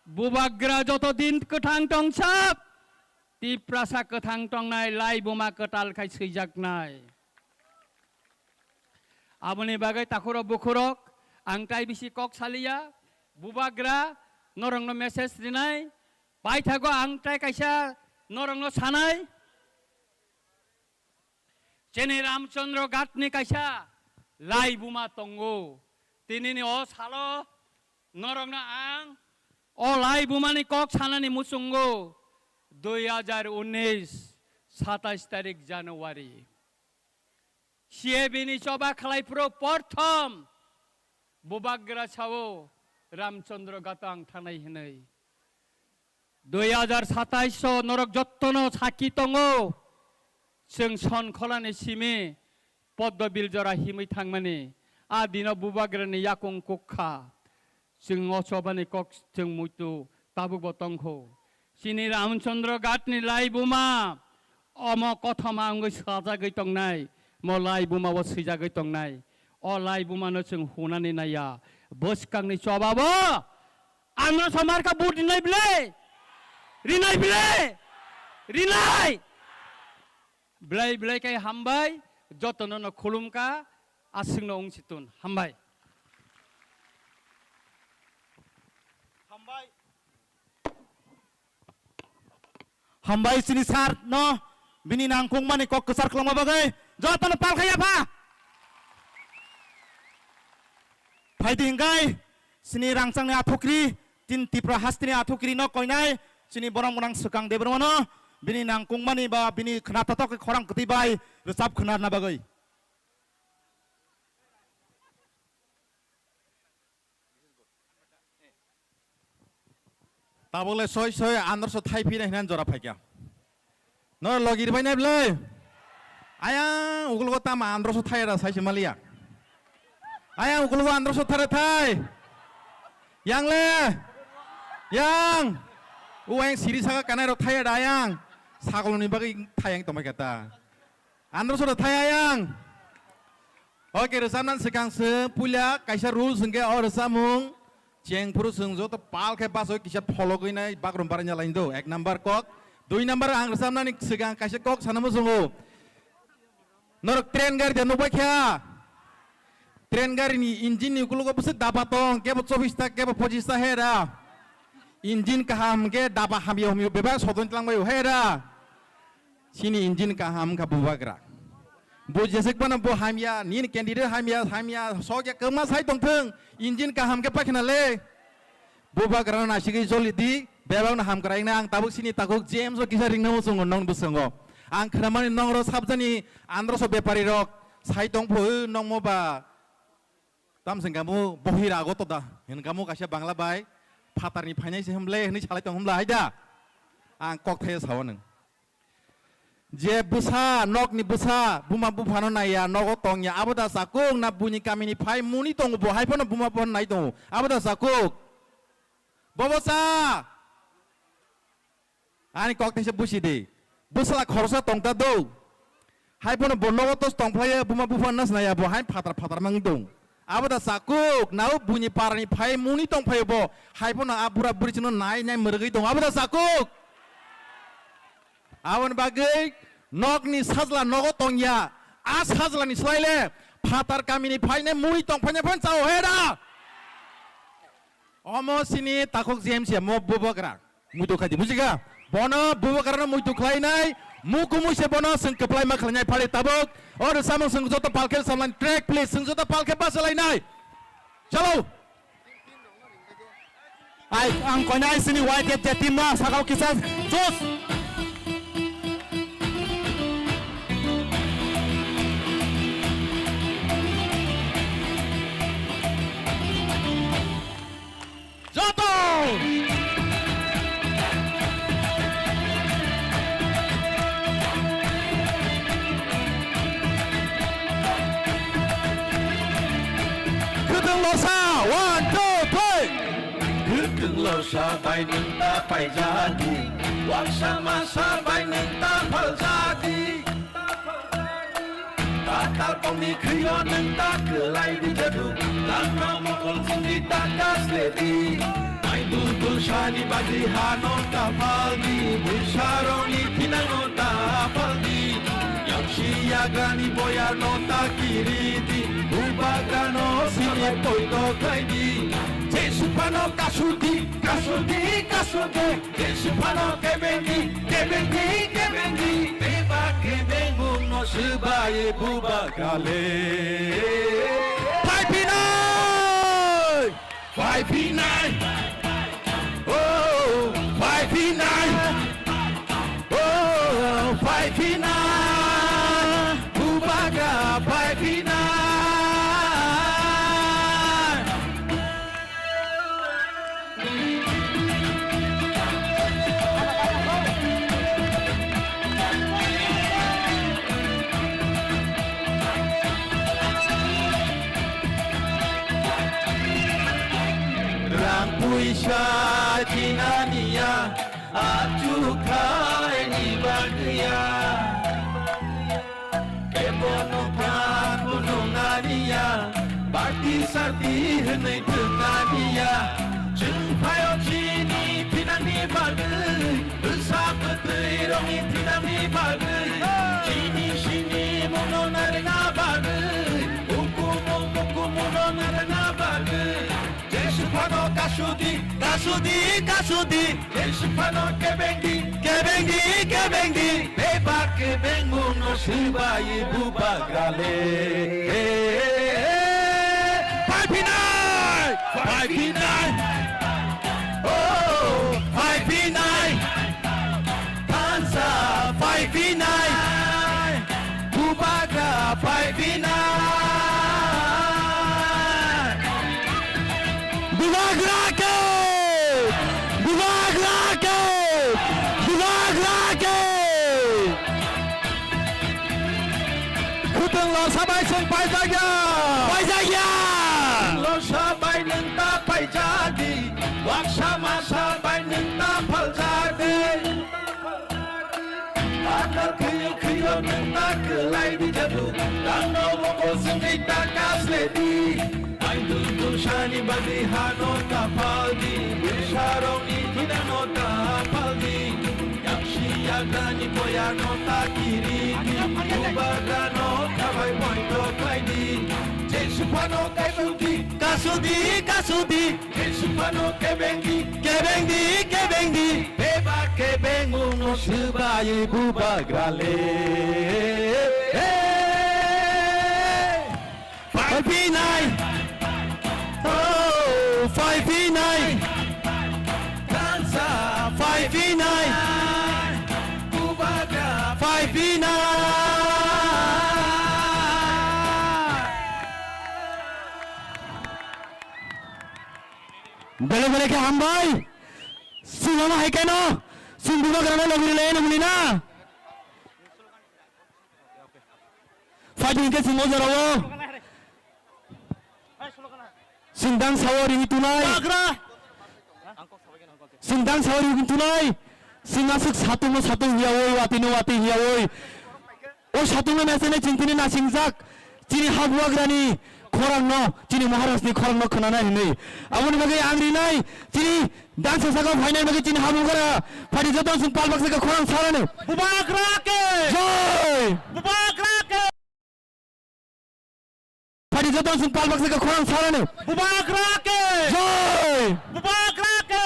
बुबाग्रा जत दिन गोथां टंसाब त्रिपुरासा गोथां टंनाय लाई बुमा कटालखाय सैजाकनाय आबनि बागै ताखुरो बुखुरक आं ताइ बिसि कक सालिया बुबाग्रा नरंनो मेसेज दिनाय बाय थागो आं ताइ कायसा नरंनो सानाय जेने रामचंद्र गातनि कायसा लाई बुमा तंगो तिनिनि अ सालो नरंनो आं अ लाई बुमानि कक सानानि मुसुंगो 2019 27 तारिख जानुवारि सिएबिनि सभा खालायफ्रो प्रथम बुबाग्रा सावो रामचंद्र गातां थानाय हिनै 2027 नरक जत्तनो साखि तंगो जों सनखलानि सिमि पद्मबिल जरा हिमै थांमानि आ दिनाव बुबाग्रानि याकं कुखा जों असबानि कक जों मुतु ताबुक बतंखौ सिनि रामचंद्र गातनि लाई बुमा अम कथमा आंगै साजागै तंनाय मलाई बुमाबो सैजागै तंनाय अ लाई बुमानो जों हुनानै नाया बसकांनि चबाबो आंनो समारका बुदिनाय बिले रिनाय बिले रिनाय ब्लाय ब्लाय काय हामबाय जतननो खुलुमका आसिंनो अंसितुन हामबाय हामबाय सिनि सार न बिनि नांखं माने कक कसार खालामा बागै जतन पालखाया फा फाइदिंगाय सिनि रांसांनि आथुक्रि तिन तिप्रा हास्तिनि आथुक्रि न कयनाय सिनि बरं बरं सुकां देब्रमनो बिनि नांखं माने बा बिनि खनाथाथक खरां कतिबाय रोजाब खनारना बागै ताबले सय सय आंद्रस थाइ फिनाय हिनान जरा फाइक्या न लगिरबाय नाय ब्लै आया उगलगो तामा आंद्रस थायरा साइसे मालिया आया उगलगो आंद्रस थारे थाय यांले yang uang siri saga kanai ro thaya dayang sagol ni bagi thayang tomai kata andro so thaya yang oke resamnan sekang se pulia kaisa rule sengke or samung jeng puru sengjo to pal ke paso kisa follow koi nai bagrum paranya lain do ek number kok 2 number ang resamnan sekang kaisa kok sanamu songo norok train gari janu bakya train gari ni engine ni kulo ko buset dabatong ke 24 ta ke 25 ta hera engine kaham ke daba hamio hamio beba sodon tlang bayo hera sini engine kaham ka bubagra bu jesek bana bu hamia nin candidate hamia sogya kema sai tongtheng engine kaham ke pakhna le bubagra na sigi jolidi beba na ham krai na ang tabuk sini takuk james o kisa ringna musongo nong busango ang khamani nong ro sabjani andro so bepari rok sai tongphu nong mo ba tam sengkamu bohira goto da hen kamu kasya bangla bai फातारनि फाइनायसे हमले हनै सालाय दं हमला आयदा आं कक थाय सावनों जे बुसा नकनि बुसा बुमा बुफानो नाया नगो तंया आबदा साकुं ना बुनि कामिनि फाइ मुनि दङ बहाय फनो बुमा बन नाय दङ आबदा साकुं बबसा आनि कक थायसे बुसि दे बुसला खरसा तंता दौ हाय फनो बननगो तस तंफाय बुमा बुफान नास नाया बहाय फातार फातार mang दं Abada sakuk nau bunyi parani pai muni tong pai bo hai pun abura buri cino nai nyai mergi tong abada sakuk awan bagai nok ni sajla nogo tong ya as sajla ni selaile patar kami ni pai ne muni tong pai ne pun cau heda omo sini takuk JMC mo bubakra mutu kaji musika bono bubakra mutu klai nai muku muise bono seng keplai maklanya pali tabuk or samang seng jota palke samlan track please seng jota palke bas lai nai chalo ai ang konai sini white jet tim na sakau kisah jos One, two, three. Kekeng lo sabai neng tapai jadi Wang sama sabai neng tapal jadi Tatal poni kriyo neng tak kelai di jadu Lama mokol sendi tak kasleti Main tutul shani bagi hano tapal di Busharong ni pinango tapal di Yang siagani boyar no tak kiriti Ubagano sini poito kaidi Jesupano kasudi, kasudi, kasudi Jesupano kebendi, kebendi, kebendi Beba kebengung no sebaye bubagale 5P9 5P9 Oh 5P9 Oh 5P9 Bubaga 5P9 Puisha Jinania Acukai ni bagia Kebono kan bunungania Bakti sarti henai tengania Jengpayo chini pinang ni bagai Besar petei rongi pinang ni bagai Chini sini mono narena bagai Muku mono narena bagai Jesupano kasudi, kasudi, kasudi Jesupano kebendi, kebendi, kebendi Beba kebengu no sibayi bubagrale 5P9 5P9 Oh 5P9 Tansa 5P9 Bubagra 5P9 Bubagrake! Bubagrake! Bubagrake! Kuteng lo sabai seng pai jaya Pai jaya! Lo sabai neng tapai jadi Wak sama sabai neng tapal jadi Akal kriyo neng tak kelai di jadu Lano moko sengit tak kasledi Tutul shani bagi hano tapaldi Bisharong ni tinano tapaldi Yang siagani boyano takiriti Ubagano kawai pointo kaidi Jesupano kasudi, kasudi, kasudi Jesupano kebendi, kebendi, kebendi Beba kebengu no sebaye bubagrale 5P9! Oh, 5P9! Dansa 5P9! Bubaga 5P9! Balik-balik ke hambai! Sinama hai keno! Sumbuka karena lagi lain muli na! Fajin ke singo jarawo! Sindang sawari tunai. Sindang sawari tunai. Singasuk satu hiawoi wati hiawoi. Oh satu na mesene cintini na singzak. Cini habuag rani. खरां न चिनी महाराष्ट्र नि खरां न खोनानाय नै आमनि बागै आंनि नै चिनी डांस सागा फाइनाल बागै चिनी हाबुगरा फारि जतन सुन पाल बक्से खरां साराने बुबागरा के जय बुबागरा के फारि जतन सुन पाल बक्से खरां साराने बुबागरा के जय बुबागरा के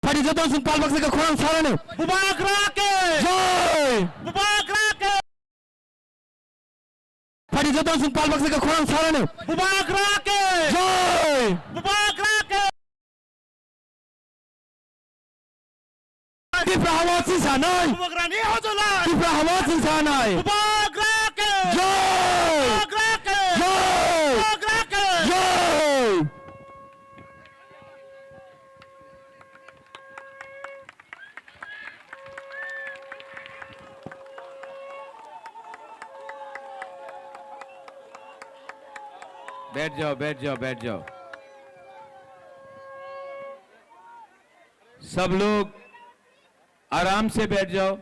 फारि जतन सुन पाल बक्से खरां साराने बुबागरा के जय बुबागरा के फारि जतन सुन पाल बक्से खरां साराने बुबागरा के जय बुबागरा के तिफ्रा हवा सिंसानाय बुबागरा नि हजुरलाई तिफ्रा हवा सिंसानाय बुबागरा के जय बुबागरा के जय बुबागरा के जय बैठ जाओ बैठ जाओ बैठ जाओ सब लोग आराम से बैठ जाओ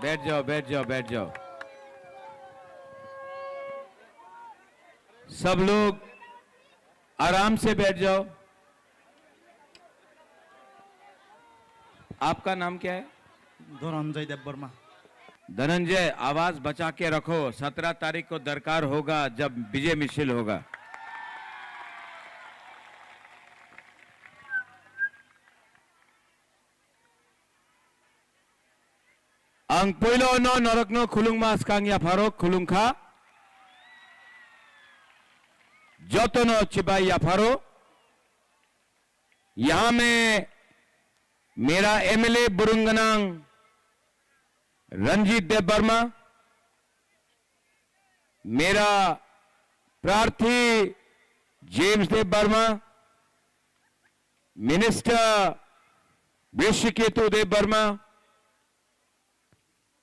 बैठ जाओ बैठ जाओ बैठ जाओ सब लोग आराम से बैठ जाओ आपका नाम क्या है धनंजय देव वर्मा धनंजय आवाज बचा के रखो 17 तारीख को दरकार होगा जब विजय मिशिल होगा ang puilo no norok no khulung mas kang ya farok khulung kha jotono chibai ya faro यहां में मेरा एमएलए बुरुंगनांग रंजीत देव वर्मा मेरा प्रार्थी जेम्स देव वर्मा मिनिस्टर ऋषिकेतु देव वर्मा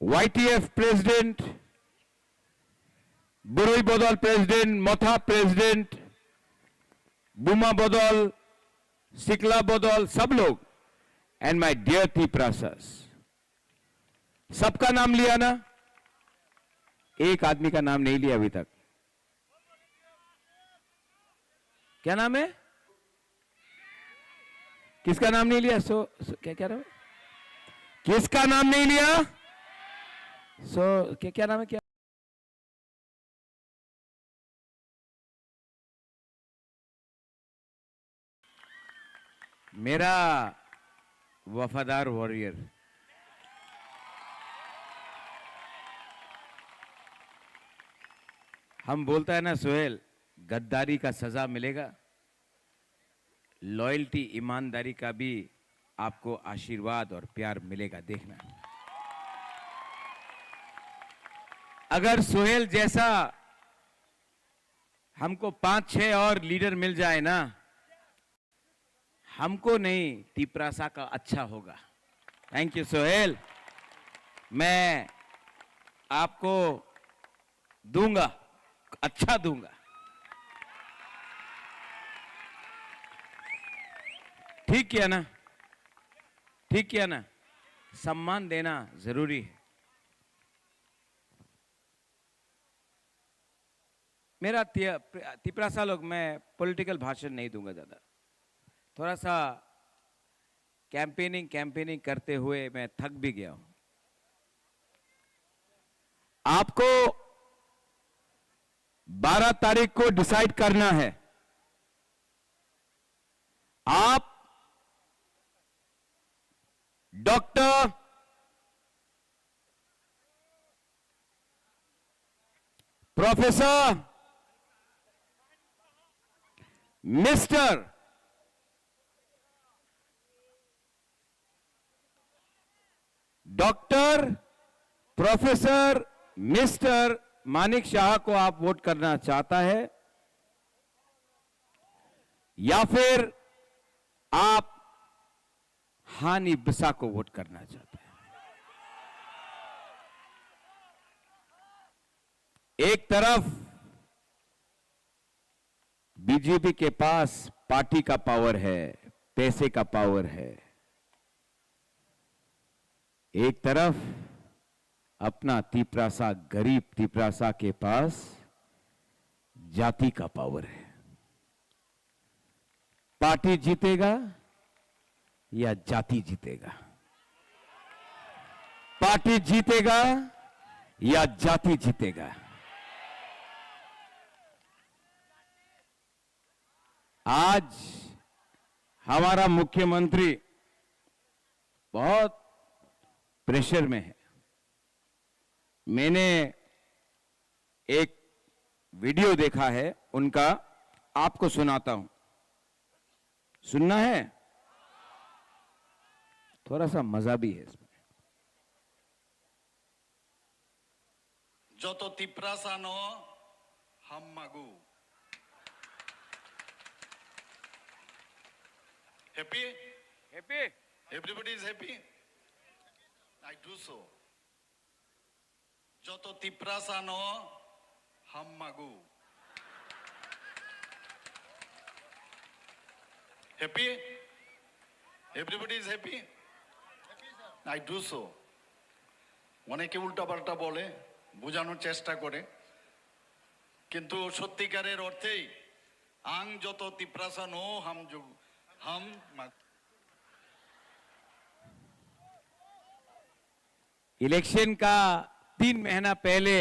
वाईटीएफ प्रेसिडेंट बुरुई बदल प्रेसिडेंट मथा प्रेसिडेंट बुमा बदल सिकला बदल सब लोग एंड माय डियर तिप्रासास सबका नाम लिया ना एक आदमी का नाम नहीं लिया अभी तक क्या नाम है किसका नाम नहीं लिया क्या कह रहा हो किसका नाम नहीं लिया क्या नाम है क्या मेरा वफादार वॉरियर हम बोलता है ना सोहेल गद्दारी का सजा मिलेगा लॉयल्टी ईमानदारी का भी आपको आशीर्वाद और प्यार मिलेगा देखना अगर सोहेल जैसा हमको 5-6 और लीडर मिल जाए ना हमको नहीं तिप्रासा का अच्छा होगा थैंक यू सोहेल मैं आपको दूंगा अच्छा दूंगा ठीक किया ना ठीक किया ना सम्मान देना जरूरी है मेरा तिप्रासा लोग मैं पॉलिटिकल भाषण नहीं दूंगा ज्यादा थोड़ा सा कैंपेनिंग करते हुए मैं थक भी गया हूं आपको 12 तारीख को डिसाइड करना है आप doctor professor mister doctor professor mister Manik Shah को आप वोट करना चाहता है या फिर आप हानि बिसा को वोट करना चाहते हैं एक तरफ बीजेपी के पास पार्टी का पावर है, पैसे का पावर है। एक तरफ अपना तिपरासा, गरीब तिपरासा के पास जाति का पावर है। पार्टी जीतेगा या जाति जीतेगा? पार्टी जीतेगा या जाति जीतेगा? आज हमारा मुख्यमंत्री बहुत प्रेशर में है। मैंने एक वीडियो देखा है उनका, आपको सुनाता हूं। सुनना है? थोड़ा सा मजा भी है इसमें। যত তিপ্রাসানো হাম্মাগু happy happy? Everybody is happy I do so যত তিপ্রাসানো হাম্মাগু happy everybody is happy I do so অনেকে উল্টাপাল্টা বলে, বোঝানোর চেষ্টা করে, কিন্তু সত্যিকারের অর্থেই আং যত তিপ্রাসানো হাম इलेक्शन का 3 महीना पहले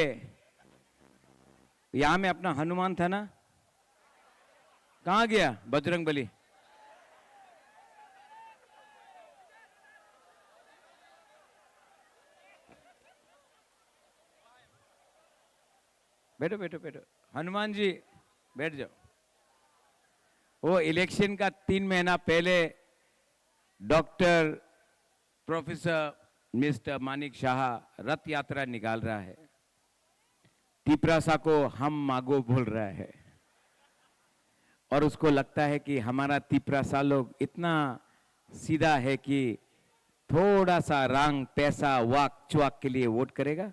यहां में अपना हनुमान था ना, कहां गया बजरंग बली? बैठो बैठो बैठो, हनुमान जी बैठ जाओ। वो इलेक्शन का 3 महीना पहले doctor professor mister Manik Shah रथ यात्रा निकाल रहा है, तिपरासा को हम मागो बोल रहा है, और उसको लगता है कि हमारा तिपरासा लोग इतना सीधा है कि थोड़ा सा रंग, पैसा, वाक चुआक के लिए वोट करेगा।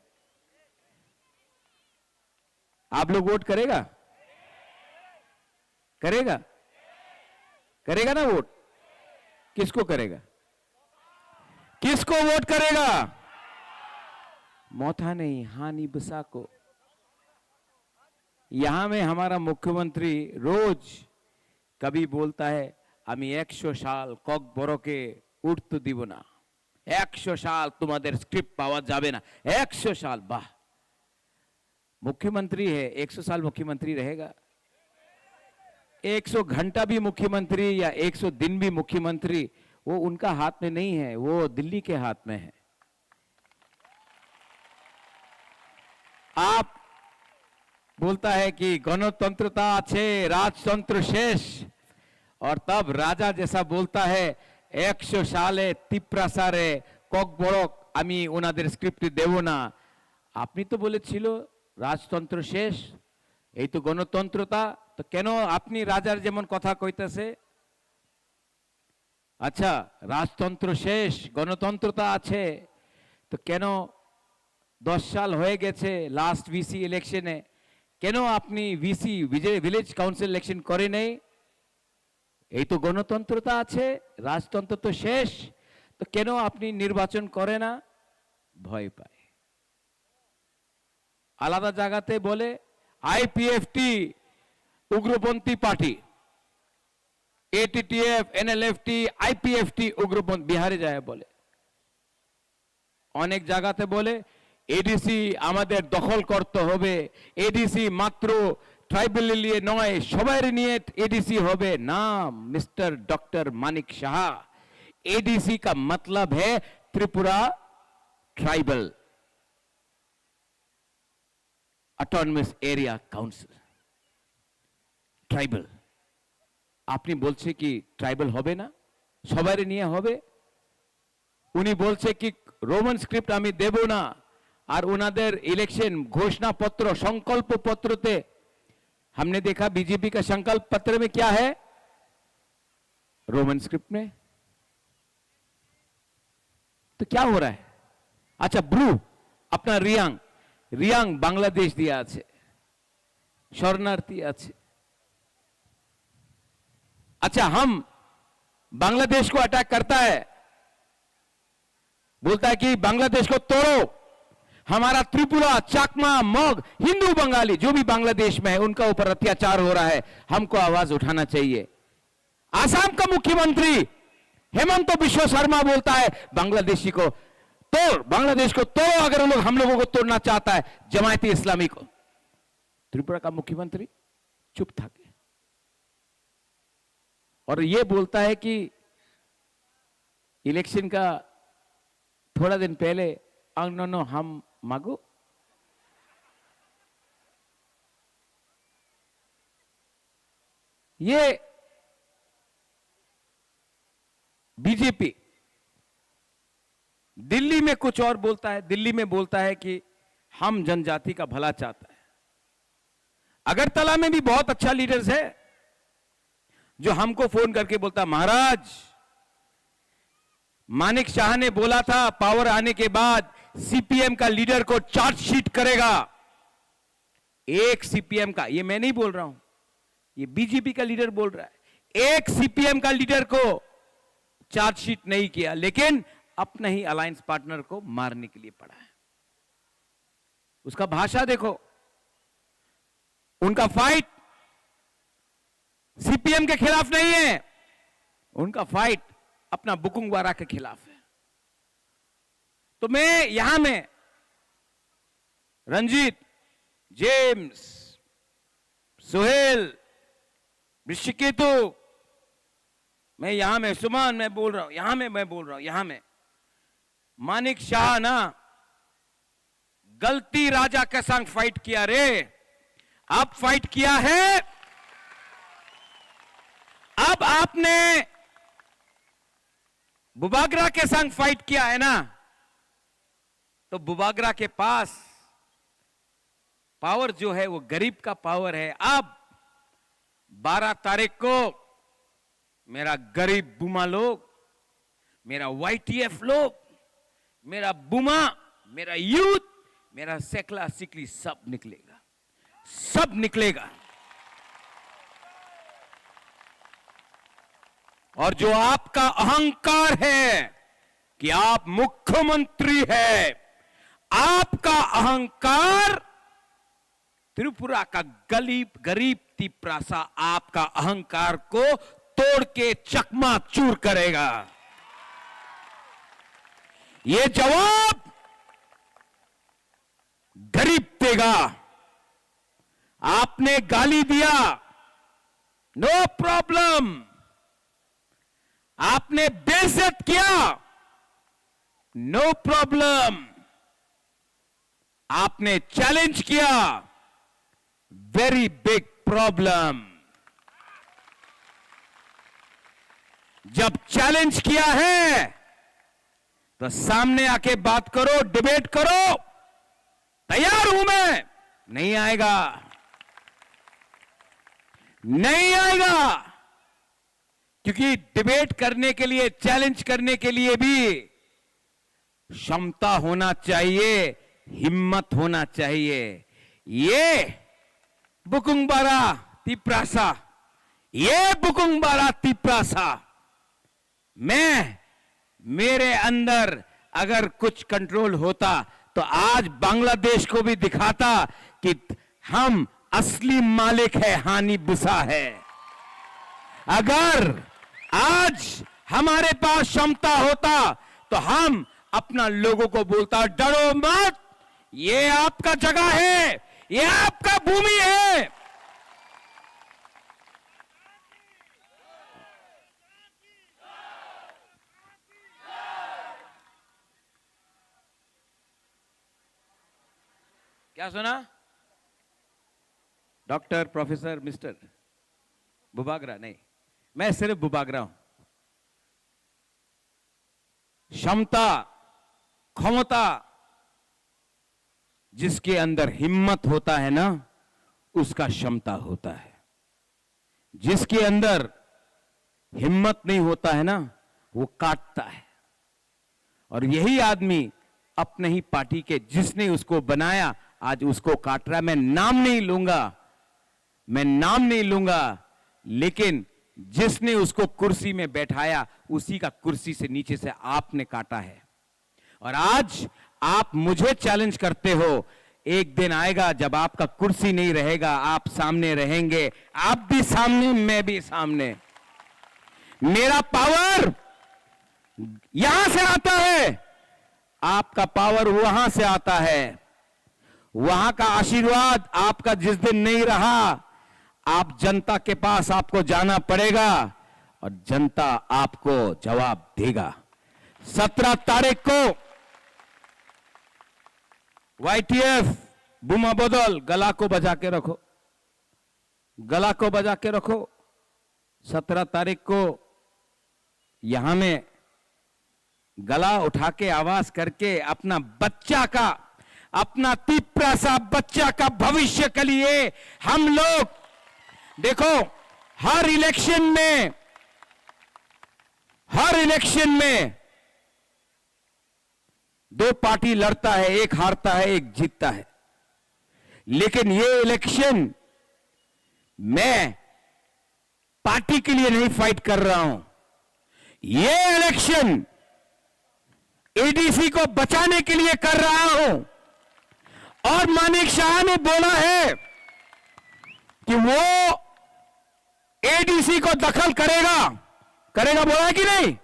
आप लोग वोट करेगा? करेगा? करेगा ना वोट? किसको करेगा? किसको वोट करेगा? मोथा नहीं, हानि बसा को। यहां में हमारा मुख्यमंत्री रोज कभी बोलता है আমি 100 साल কক বড়কে উঠতে দিব না, 100 साल তোমাদের স্ক্রিপ্ট পাওয়া যাবে না, 100 साल। वाह, मुख्यमंत्री है, 100 साल मुख्यमंत्री रहेगा? 100 घंटा भी मुख्यमंत्री या 100 दिन भी मुख्यमंत्री, वो उनका हाथ में नहीं है, वो दिल्ली के हाथ में है। आप बोलता है कि गणतंत्रता আছে, राजतंत्र शेष, और तब राजा जैसा बोलता है 100 साले तिप्रासारे কক বড়ক আমি ওনাদের স্ক্রিপ্ট দেব না। আপনি তো বলেছিল রাজতন্ত্র শেষ, এই তো গণতন্ত্রতা, তো কেন আপনি রাজার যেমন কথা কইতেছে? আচ্ছা, রাজতন্ত্র শেষ, গণতন্ত্রতা আছে, তো কেন 10 সাল হয়ে গেছে লাস্ট ভিসি ইলেকশনে, কেন আপনি ভিসি ভিলেজ কাউন্সিল ইলেকশন করে নেই? এই তো গণতন্ত্রতা আছে, রাজতন্ত্র তো শেষ, তো কেন আপনি নির্বাচন করে না? ভয় পায়। আলাদা জায়গাতে বলে আইপিএফটি উগ্রপন্থী পার্টি, এটিটিএফ, এনএলএফটি, আইপিএফটি উগ্রপন্থী, বিহারে যায় বলে। অনেক জায়গাতে বলে এডিসি আমাদের দখল করতে হবে, এডিসি মাত্র ট্রাইবেল নিয়ে নয়, সবার নিয়ে एडीसी হবে না। Mister doctor Manik Shah, ADC का मतलब है Tripura tribal autonomous area council. Tribal, আপনি বলছে কি ট্রাইবাল হবে না, সবার নিয়ে হবে? উনি বলছে কি রোমান স্ক্রিপ্ট আমি দেব না, আর ওনাদের ইলেকশন घोषणा पत्र, संकल्प पत्रते हमने देखा बीजेपी का संकल्प पत्र में क्या है, रोमन स्क्रिप्ट में। तो क्या हो रहा है? अच्छा, ब्रू अपना रियांग, रियांग बांग्लादेश दिया আছে, শরণার্থী আছে, अच्छा, हम बांग्लादेश को अटैक करता है, बोलता है कि बांग्लादेश को तोड़ो। हमारा त्रिपुरा, चाकमा, मग, हिंदू, बंगाली जो भी बांग्लादेश में है उनका ऊपर अत्याचार हो रहा है, हमको आवाज उठाना चाहिए। आसाम का मुख्यमंत्री हेमंत बिश्व शर्मा बोलता है बांग्लादेशी को तोड़, बांग्लादेश को तोड़ो अगर हम लोगों को तोड़ना चाहता है जमायती इस्लामी को। त्रिपुरा का मुख्यमंत्री चुप था और ये बोलता है कि इलेक्शन का थोड़ा दिन पहले नो हम मांगो। ये बीजेपी दिल्ली में कुछ और बोलता है, दिल्ली में बोलता है कि हम जनजाति का भला चाहता है। अगरतला में भी बहुत अच्छा लीडर्स है जो हमको फोन करके बोलता, महाराज मानिक शाह ने बोला था पावर आने के बाद सीपीएम का लीडर को चार्जशीट करेगा। एक सीपीएम का, ये मैं नहीं बोल रहा हूं, ये बीजेपी का लीडर बोल रहा है, एक सीपीएम का लीडर को चार्जशीट नहीं किया, लेकिन अपने ही अलायंस पार्टनर को मारने के लिए पड़ा है। उसका भाषा देखो, उनका फाइट सीपीएम के खिलाफ नहीं है, उनका फाइट अपना बुकुंगवारा के खिलाफ है। तो मैं यहां में रंजीत, जेम्स, सुहेल, ऋषिकेतु, मैं यहां में सुमन, मैं बोल रहा हूं, यहां में मैं बोल रहा हूं, यहां में मानिक शाह ना गलती राजा के संग फाइट किया रे, अब फाइट किया है। अब आपने बुबागरा के संग फाइट किया है ना, तो बुबागरा के पास पावर जो है वो गरीब का पावर है। अब 12 तारीख को मेरा गरीब बुमा लोग, मेरा YTF लोग, मेरा बुमा, मेरा यूथ, मेरा सेकला सिकली सब निकलेगा, सब निकलेगा। और जो आपका अहंकार है कि आप मुख्यमंत्री है, आपका अहंकार त्रिपुरा का गरीब तिपरासा आपका अहंकार को तोड़ के चकमाचूर करेगा। ये जवाब गरीब देगा। आपने गाली दिया, नो प्रॉब्लम। आपने बेइज्जत किया, नो प्रॉब्लम। आपने चैलेंज किया, वेरी बिग प्रॉब्लम। जब चैलेंज किया है तो सामने आके बात करो, डिबेट करो, तैयार हूं मैं। नहीं आएगा, नहीं आएगा, क्योंकि डिबेट करने के लिए, चैलेंज करने के लिए भी क्षमता होना चाहिए, हिम्मत होना चाहिए। ये बुकुंगबारा तिपरासा, ये बुकुंगबारा तिपरासा, मैं, मेरे अंदर अगर कुछ कंट्रोल होता तो आज बांग्लादेश को भी दिखाता कि हम असली मालिक है, हानि बुसा है। अगर आज हमारे पास क्षमता होता तो हम अपना लोगों को बोलता, डरो मत, ये आपका जगह है, ये आपका भूमि है। क्या सुना? डॉक्टर, प्रोफेसर, मिस्टर बुबागरा नहीं, मैं सिर्फ बुबागरा हूं। क्षमता, क्षमता, जिसके अंदर हिम्मत होता है ना, उसका क्षमता होता है। जिसके अंदर हिम्मत नहीं होता है ना, वो काटता है। और यही आदमी अपने ही पार्टी के, जिसने उसको बनाया, आज उसको काट रहा है। मैं नाम नहीं लूंगा, मैं नाम नहीं लूंगा, लेकिन जिसने उसको कुर्सी में बैठाया उसी का कुर्सी से नीचे से आपने काटा है। और आज आप मुझे चैलेंज करते हो, एक दिन आएगा जब आपका कुर्सी नहीं रहेगा, आप सामने रहेंगे, आप भी सामने, मैं भी सामने। मेरा पावर यहां से आता है, आपका पावर वहां से आता है। वहां का आशीर्वाद आपका जिस दिन नहीं रहा, आप जनता के पास आपको जाना पड़ेगा और जनता आपको जवाब देगा। 17 तारीख को YTF बुमा बदल, गला को बजा के रखो, गला को बजा के रखो। 17 तारीख को यहां में गला उठा के आवाज करके अपना बच्चा का, अपना तिपरा सा बच्चा का भविष्य के लिए हम लोग, देखो हर इलेक्शन में 2 पार्टी लड़ता है, एक हारता है, एक जीतता है। लेकिन ये इलेक्शन मैं पार्टी के लिए नहीं फाइट कर रहा हूं, ये इलेक्शन एडीसी को बचाने के लिए कर रहा हूं। और मानिक शाह ने बोला है कि वो एडीसी को दखल करेगा, बोला है कि नहीं?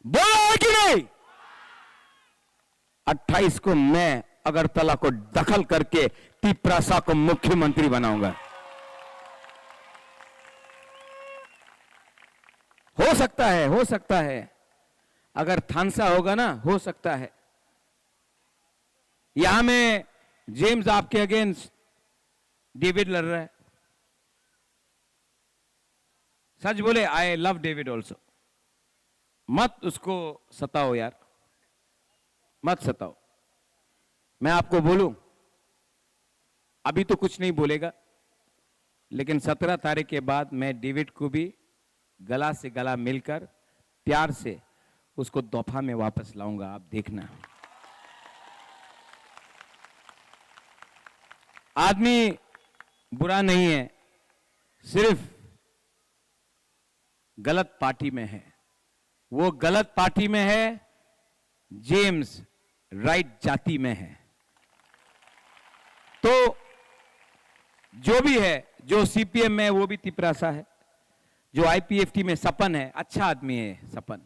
बोला है कि नहीं? 28 को मैं अगरतला को दखल करके तिपरासा को मुख्यमंत्री बनाऊंगा। हो सकता है अगर थानसा होगा ना, हो सकता है। यहां में जेम्स आपके अगेंस्ट डेविड लड़ रहा है। सच बोले, आई लव डेविड ऑल्सो। मत उसको सताओ यार, मत सताओ। मैं आपको बोलूं, अभी तो कुछ नहीं बोलेगा, लेकिन 17 तारीख के बाद मैं डेविड को भी गला से गला मिलकर प्यार से उसको दोफा में वापस लाऊंगा, आप देखना। आदमी बुरा नहीं है, सिर्फ गलत पार्टी में है। वो गलत पार्टी में है, जेम्स राइट जाति में है। तो जो भी है, जो सीपीएम में वो भी तिपरासा है, जो आईपीएफटी में सपन है, अच्छा आदमी है सपन।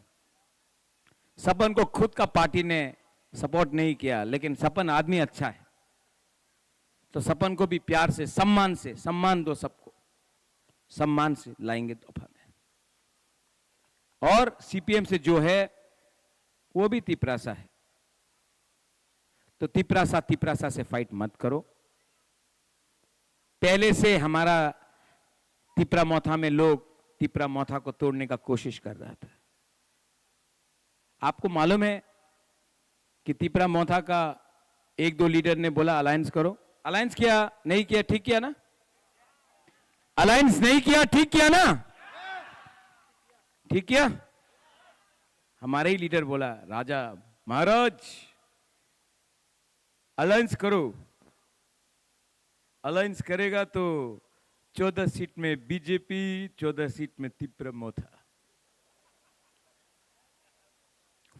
सपन को खुद का पार्टी ने सपोर्ट नहीं किया, लेकिन सपन आदमी अच्छा है। तो सपन को भी प्यार से, सम्मान दो सबको, सम्मान से लाएंगे तोहफा में। और सीपीएम से जो है वो भी तिपरासा है। तो तिपरासा से फाइट मत करो। पहले से हमारा तिपरा मोथा में लोग तिपरा मोथा को तोड़ने का कोशिश कर रहा था। आपको मालूम है कि तिपरा मोथा का 1-2 लीडर ने बोला अलायंस करो। अलायंस किया, नहीं किया, ठीक किया ना? अलायंस नहीं किया, ठीक किया ना? ठीक किया? हमारे ही लीडर बोला, राजा महाराज अलायंस करो। अलायंस करेगा तो 14 सीट में बीजेपी, 14 सीट में Tipra Motha,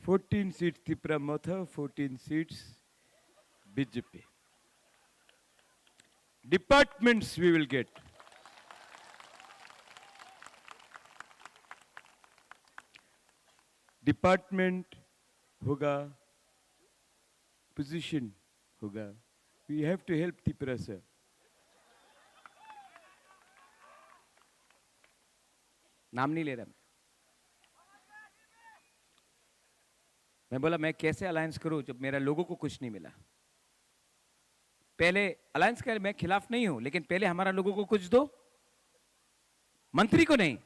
14 seat Tipra Motha, 14 seats BJP. Departments we will get. Department होगा, पोजीशन होगा। We have to help Tipra sir. नाम नहीं ले रहा मैं बोला मैं कैसे अलायंस करूं जब मेरा लोगों को कुछ नहीं मिला। पहले अलायंस कर, मैं खिलाफ नहीं हूं, लेकिन पहले हमारा लोगों को कुछ दो। मंत्री को नहीं,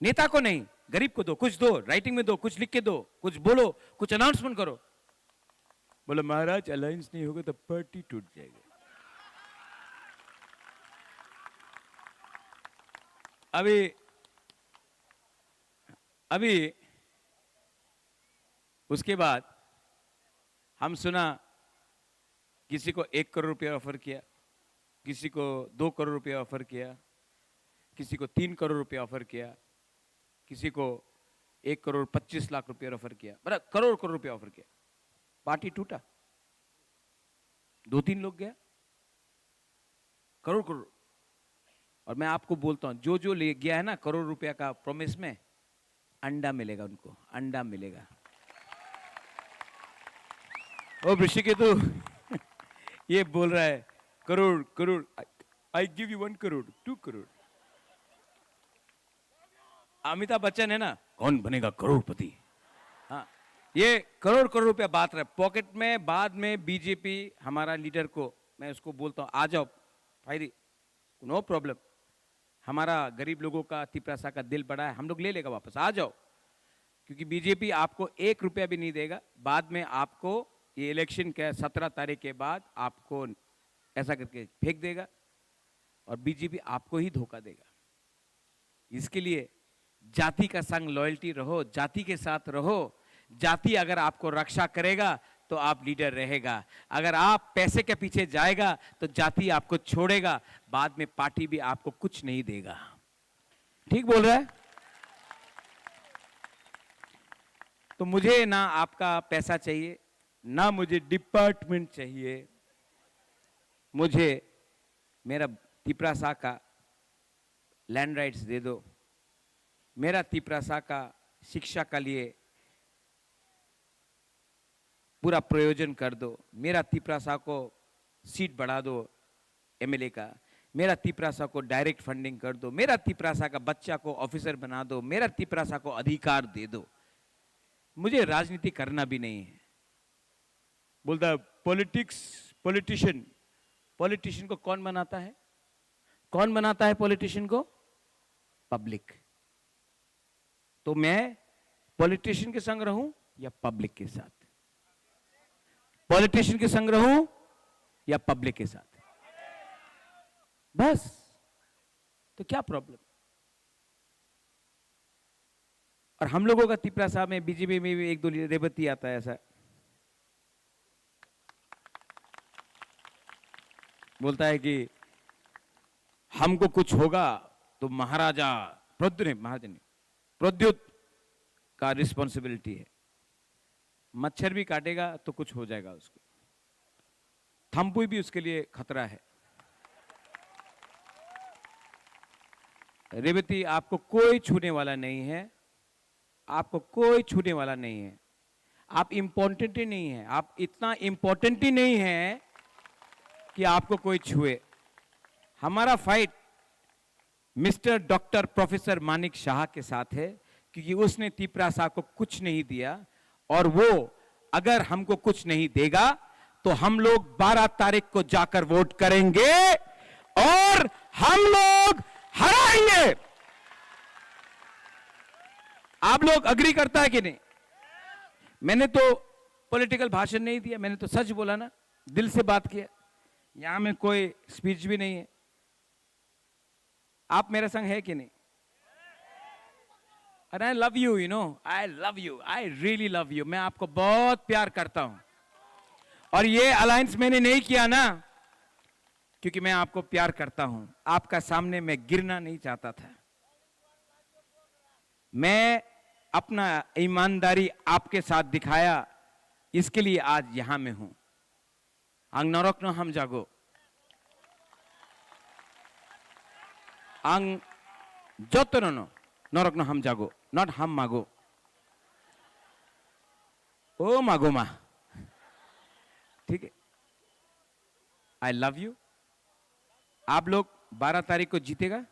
नेता को नहीं, गरीब को दो, कुछ दो, राइटिंग में दो, कुछ लिख के दो, कुछ बोलो, कुछ अनाउंसमेंट करो। बोले महाराज अलायंस नहीं होगा तो पार्टी टूट जाएगी। अभी उसके बाद हम सुना किसी को 1 करोड़ रुपया ऑफर किया, किसी को 2 करोड़ रुपया ऑफर किया। किसी को 3 करोड़ रुपए ऑफर किया, किसी को 1 करोड़ 25 लाख रुपए ऑफर किया, मतलब करोड़ करोड़ रुपए ऑफर किया। पार्टी टूटा, 2-3 लोग गया, करोड़ करोड़। और मैं आपको बोलता हूं, जो जो ले गया है ना करोड़ रुपया का प्रॉमिस में, अंडा मिलेगा उनको, अंडा मिलेगा। ओ ऋषिकेतु ये बोल रहा है crore crore, I give you 1 crore 2 crore. Amitabh Bachchan है ना, कौन बनेगा करोड़पति। हाँ, ये करोड़ करोड़ रुपया बात रहा पॉकेट में। बाद में बीजेपी हमारा लीडर को मैं उसको बोलता हूं, आ जाओ भाई, नो प्रॉब्लम, हमारा गरीब लोगों का तिपरासा का दिल बड़ा है, हम लोग ले लेगा वापस, आ जाओ। क्योंकि बीजेपी आपको 1 रुपया भी नहीं देगा। बाद में आपको ये इलेक्शन के 17 तारीख के बाद आपको ऐसा करके फेंक देगा और बीजेपी आपको ही धोखा देगा। इसके लिए जाति का संग लॉयल्टी रहो, जाति के साथ रहो। जाति अगर आपको रक्षा करेगा तो आप लीडर रहेगा। अगर आप पैसे के पीछे जाएगा तो जाति आपको छोड़ेगा, बाद में पार्टी भी आपको कुछ नहीं देगा। ठीक बोल रहा है? तो मुझे ना आपका पैसा चाहिए, ना मुझे डिपार्टमेंट चाहिए, मुझे मेरा तिपरासा का लैंड राइट्स दे दो, मेरा तिपरासा का शिक्षा का लिए पूरा प्रयोजन कर दो, मेरा तिपरासा को सीट बढ़ा दो एमएलए का, मेरा तिपरासा को डायरेक्ट फंडिंग कर दो, मेरा तिपरासा का बच्चा को ऑफिसर बना दो, मेरा तिपरासा को अधिकार दे दो। मुझे राजनीति करना भी नहीं है। बोलता पॉलिटिक्स, पॉलिटिशियन, पॉलिटिशियन को कौन बनाता है? कौन बनाता है पॉलिटिशियन को? पब्लिक। तो मैं पॉलिटिशियन के संग रहूं या पब्लिक के साथ? पॉलिटिशियन के संग रहूं या पब्लिक के साथ? बस, तो क्या प्रॉब्लम? और हम लोगों का तिपरासा में, बीजेपी में भी 1-2 रेवती आता है, ऐसा बोलता है कि हमको कुछ होगा तो महाराजा प्रद्युत का रिस्पॉन्सिबिलिटी है। मच्छर भी काटेगा तो कुछ हो जाएगा उसको, थम्पुई भी उसके लिए खतरा है। रेवती, आपको कोई छूने वाला नहीं है, आपको कोई छूने वाला नहीं है। आप इंपॉर्टेंट ही नहीं है, आप इतना इंपॉर्टेंट ही नहीं है कि आपको कोई छुए। हमारा fight mister doctor professor Manik Shah के साथ है, क्योंकि उसने तिपरासा को कुछ नहीं दिया, और वो अगर हमको कुछ नहीं देगा तो हम लोग 12 तारीख को जाकर वोट करेंगे और हम लोग हराएंगे। आप लोग अग्री करता है कि नहीं? मैंने तो पॉलिटिकल भाषण नहीं दिया, मैंने तो सच बोला ना, दिल से बात किया। यहां में कोई स्पीच भी नहीं है। आप मेरे संग है कि नहीं? And I love you, you know, I love you, I really love you. मैं आपको बहुत प्यार करता हूं। और ये अलायंस मैंने नहीं किया ना क्योंकि मैं आपको प्यार करता हूं, आपका सामने मैं गिरना नहीं चाहता था। मैं अपना ईमानदारी आपके साथ दिखाया, इसके लिए आज यहां में हूं। आंग नरक न हम जागो, आंग जतन नरक न हम जागो, नॉट हम मागो। ओ मागो मा, ठीक है? I love you. आप लोग 12 तारीख को जीतेगा?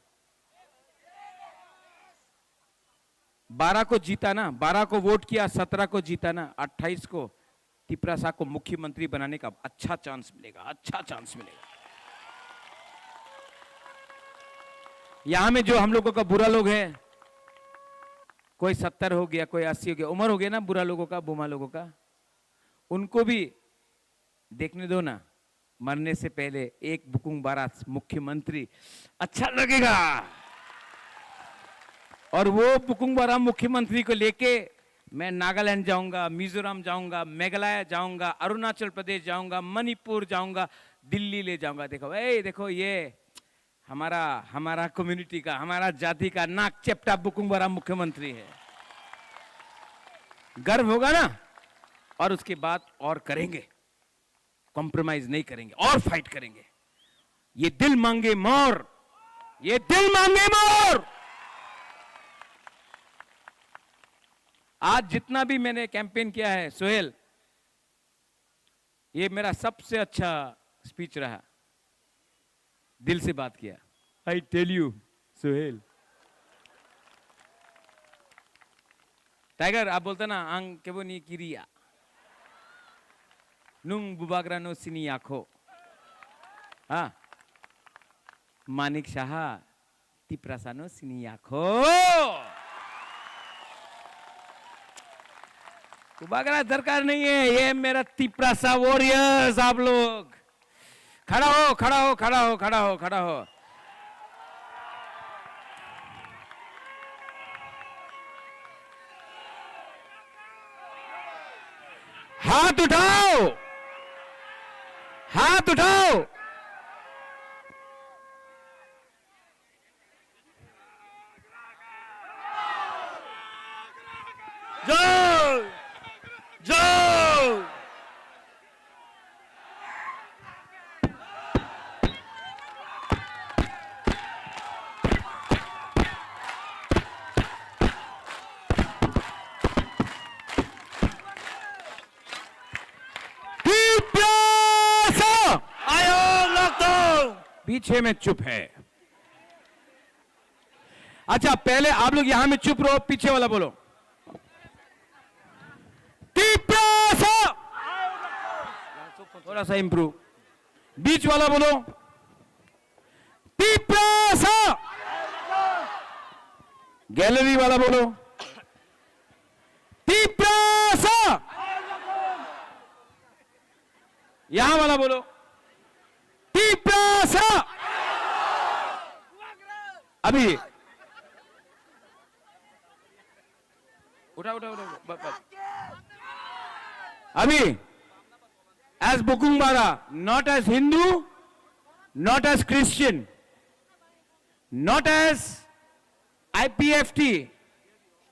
12 को जीता ना, 12 को वोट किया, 17 को जीता ना, 28 को तिपरासा को मुख्यमंत्री बनाने का अच्छा चांस मिलेगा, अच्छा चांस मिलेगा। यहां में जो हम लोगों का बुरा लोग है, कोई 70 हो गया, कोई 80 हो गया, उम्र हो गया ना बुरा लोगों का, बुमा लोगों का, उनको भी देखने दो ना, मरने से पहले एक बुकुंग बारात मुख्यमंत्री अच्छा लगेगा। और वो बुकुंग बारा मुख्यमंत्री को लेके मैं नागालैंड जाऊंगा, मिजोरम जाऊंगा, मेघालय जाऊंगा, अरुणाचल प्रदेश जाऊंगा, मणिपुर जाऊंगा, दिल्ली ले जाऊंगा। देखो देखो, ये हमारा कम्युनिटी का, हमारा जाति का नाक चेप्टा बुकुंग बरा मुख्यमंत्री है। गर्व होगा ना, और उसके बाद और करेंगे, कॉम्प्रोमाइज नहीं करेंगे और फाइट करेंगे। ये दिल मांगे मोर, ये दिल मांगे मोर। आज जितना भी मैंने कैंपेन किया है सोहेल, ये मेरा सबसे अच्छा स्पीच रहा। दिल से बात किया। I tell you Sohail. Tiger आप बोलते ना आंग केबो नी किरिया नुंग बुबाग्रा नो सिनी आखो। हाँ मानिक शाह तिप्रासानो सिनी आखो। बुबाग्रा दरकार नहीं है, ये मेरा तिप्रासा वॉरियर्स। आप लोग खड़ा हो, खड़ा हो, खड़ा हो, खड़ा हो, खड़ा हो। हाथ उठाओ, हाथ उठाओ। जय जय। पीछे में चुप है। अच्छा पहले आप लोग यहां में चुप रहो, पीछे वाला बोलो। थोड़ा सा इंप्रूव। बीच वाला बोलो। गैलरी वाला बोलो। यहां वाला बोलो। अभी उठा उठा उठा। अभी एज बुकुंगबारा, not as Hindu, not as Christian, not as IPFT,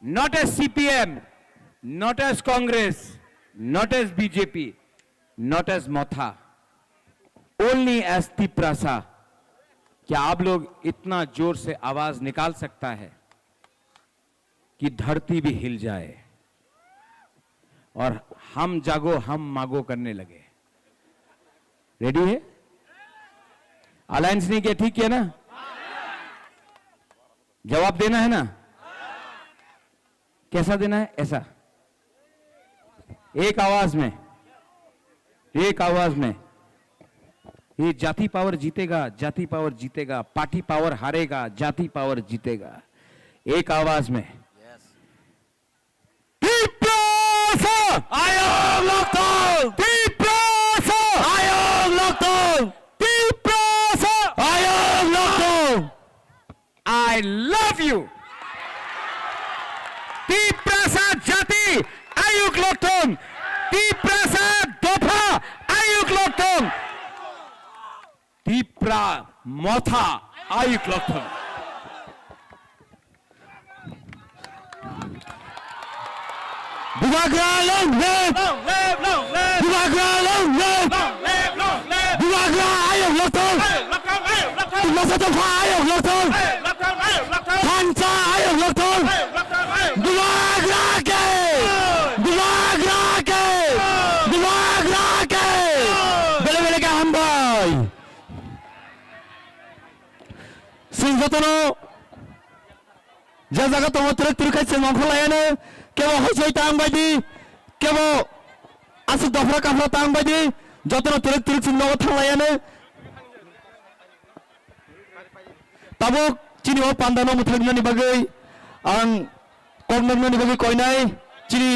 not as CPM, not as Congress, not as BJP, not as Motha, only as Tiprasa। क्या आप लोग इतना जोर से आवाज निकाल सकता है कि धरती भी हिल जाए और हम जागो हम मागो करने लगे? रेडी है? अलायंस नहीं किया, ठीक किया ना? जवाब देना है ना? कैसा देना है? ऐसा एक आवाज में, एक आवाज में। ये जाति पावर जीतेगा, जाति पावर जीतेगा, पार्टी पावर हारेगा, जाति पावर जीतेगा। एक आवाज में। I love you. Tiprasa Jati Ayuk Lokton. Tiprasa Dopa Ayuk Lokton. Tipra Motha Ayuk Lokton. Bubagra long live. Bubagra long live. Bubagra Ayuk Lokton. Tiprasa Dopa Ayuk Lokton. Panca Ayuk Lokton. Bubagra ke. Bubagra ke. Bubagra ke. Bele-bele ka hambay. Singatono जा जगह तो मत रख से मंखलायानो केवल हसई तांग बायदि केवल आसु दफरा काफला तांग बायदि जतनो तुरक सिंह थांलायानो ताबो चिनी ओ पांदानो मुथागनानि बागै आं कमनरनि बागै कयनाय चिनी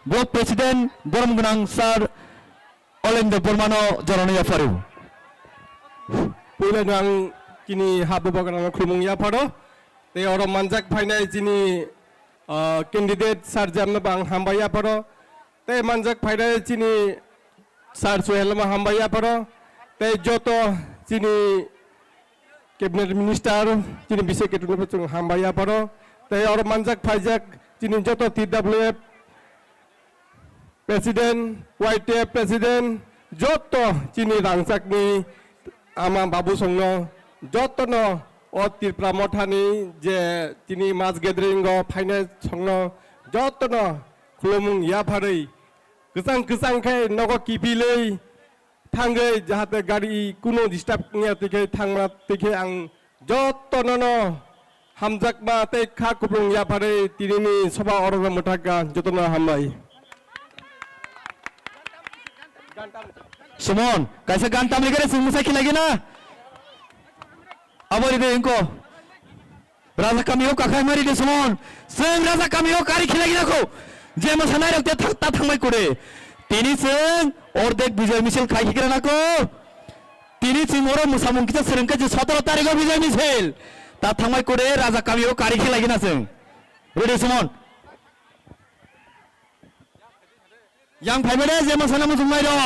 बोर्ड प्रेसिडेंट बरम गोनां सार अलेंदर बर्मानो जरनाया फारु पुइलागां किनी हाबो बगरानो खुमुंया फारो ते और मनजाक फाइनाय जिनी कैंडिडेट सार जामना बांग हामबाया फारो ते मनजाक फाइनाय जिनी सार सोहेलमा हामबाया फारो ते जतो जिनी कैबिनेट मिनिस्टार जिनि बिसे केटुन जों हामबाय आफारो ते और मानजाक फाइजाक जिनि जत TWF प्रेसिडेंट YTF प्रेसिडेंट जत जिनि रांसाकनि आमा बाबू संनो जतनो ओ तिरप्रा मठानि जे जिनि मास गेदरिंग फाइनाय संनो जतनो खुलुमुं याफारै गोजां गोजांखाय नगो किपिलै थांगै जाहाथे गाड़ी कुनो डिस्टार्ब निया तिखे थांमा तिखे आं जतनो हामजाक मा ते खा खुलुमुं याफारै तिनिनि सभा अरग मथाका जतनो हामबाय Simon, kaisa gantam ligere sing musai lagi na. Abori de inko. Raja kamiyo kakai mari de Simon. Sing raja kamiyo kari khilagi na ko. Je masanai rokte thakta thangmai kore. Tini sing ordek bijoy misil khai hikira na ko. Tini sing oro musamung kita serengka je 17 tarikh bijoy misil. Ta thangmai kore raja kamiyo kari khilagi na sing. Ready Simon. Yang bhai bade je masana musumai ro.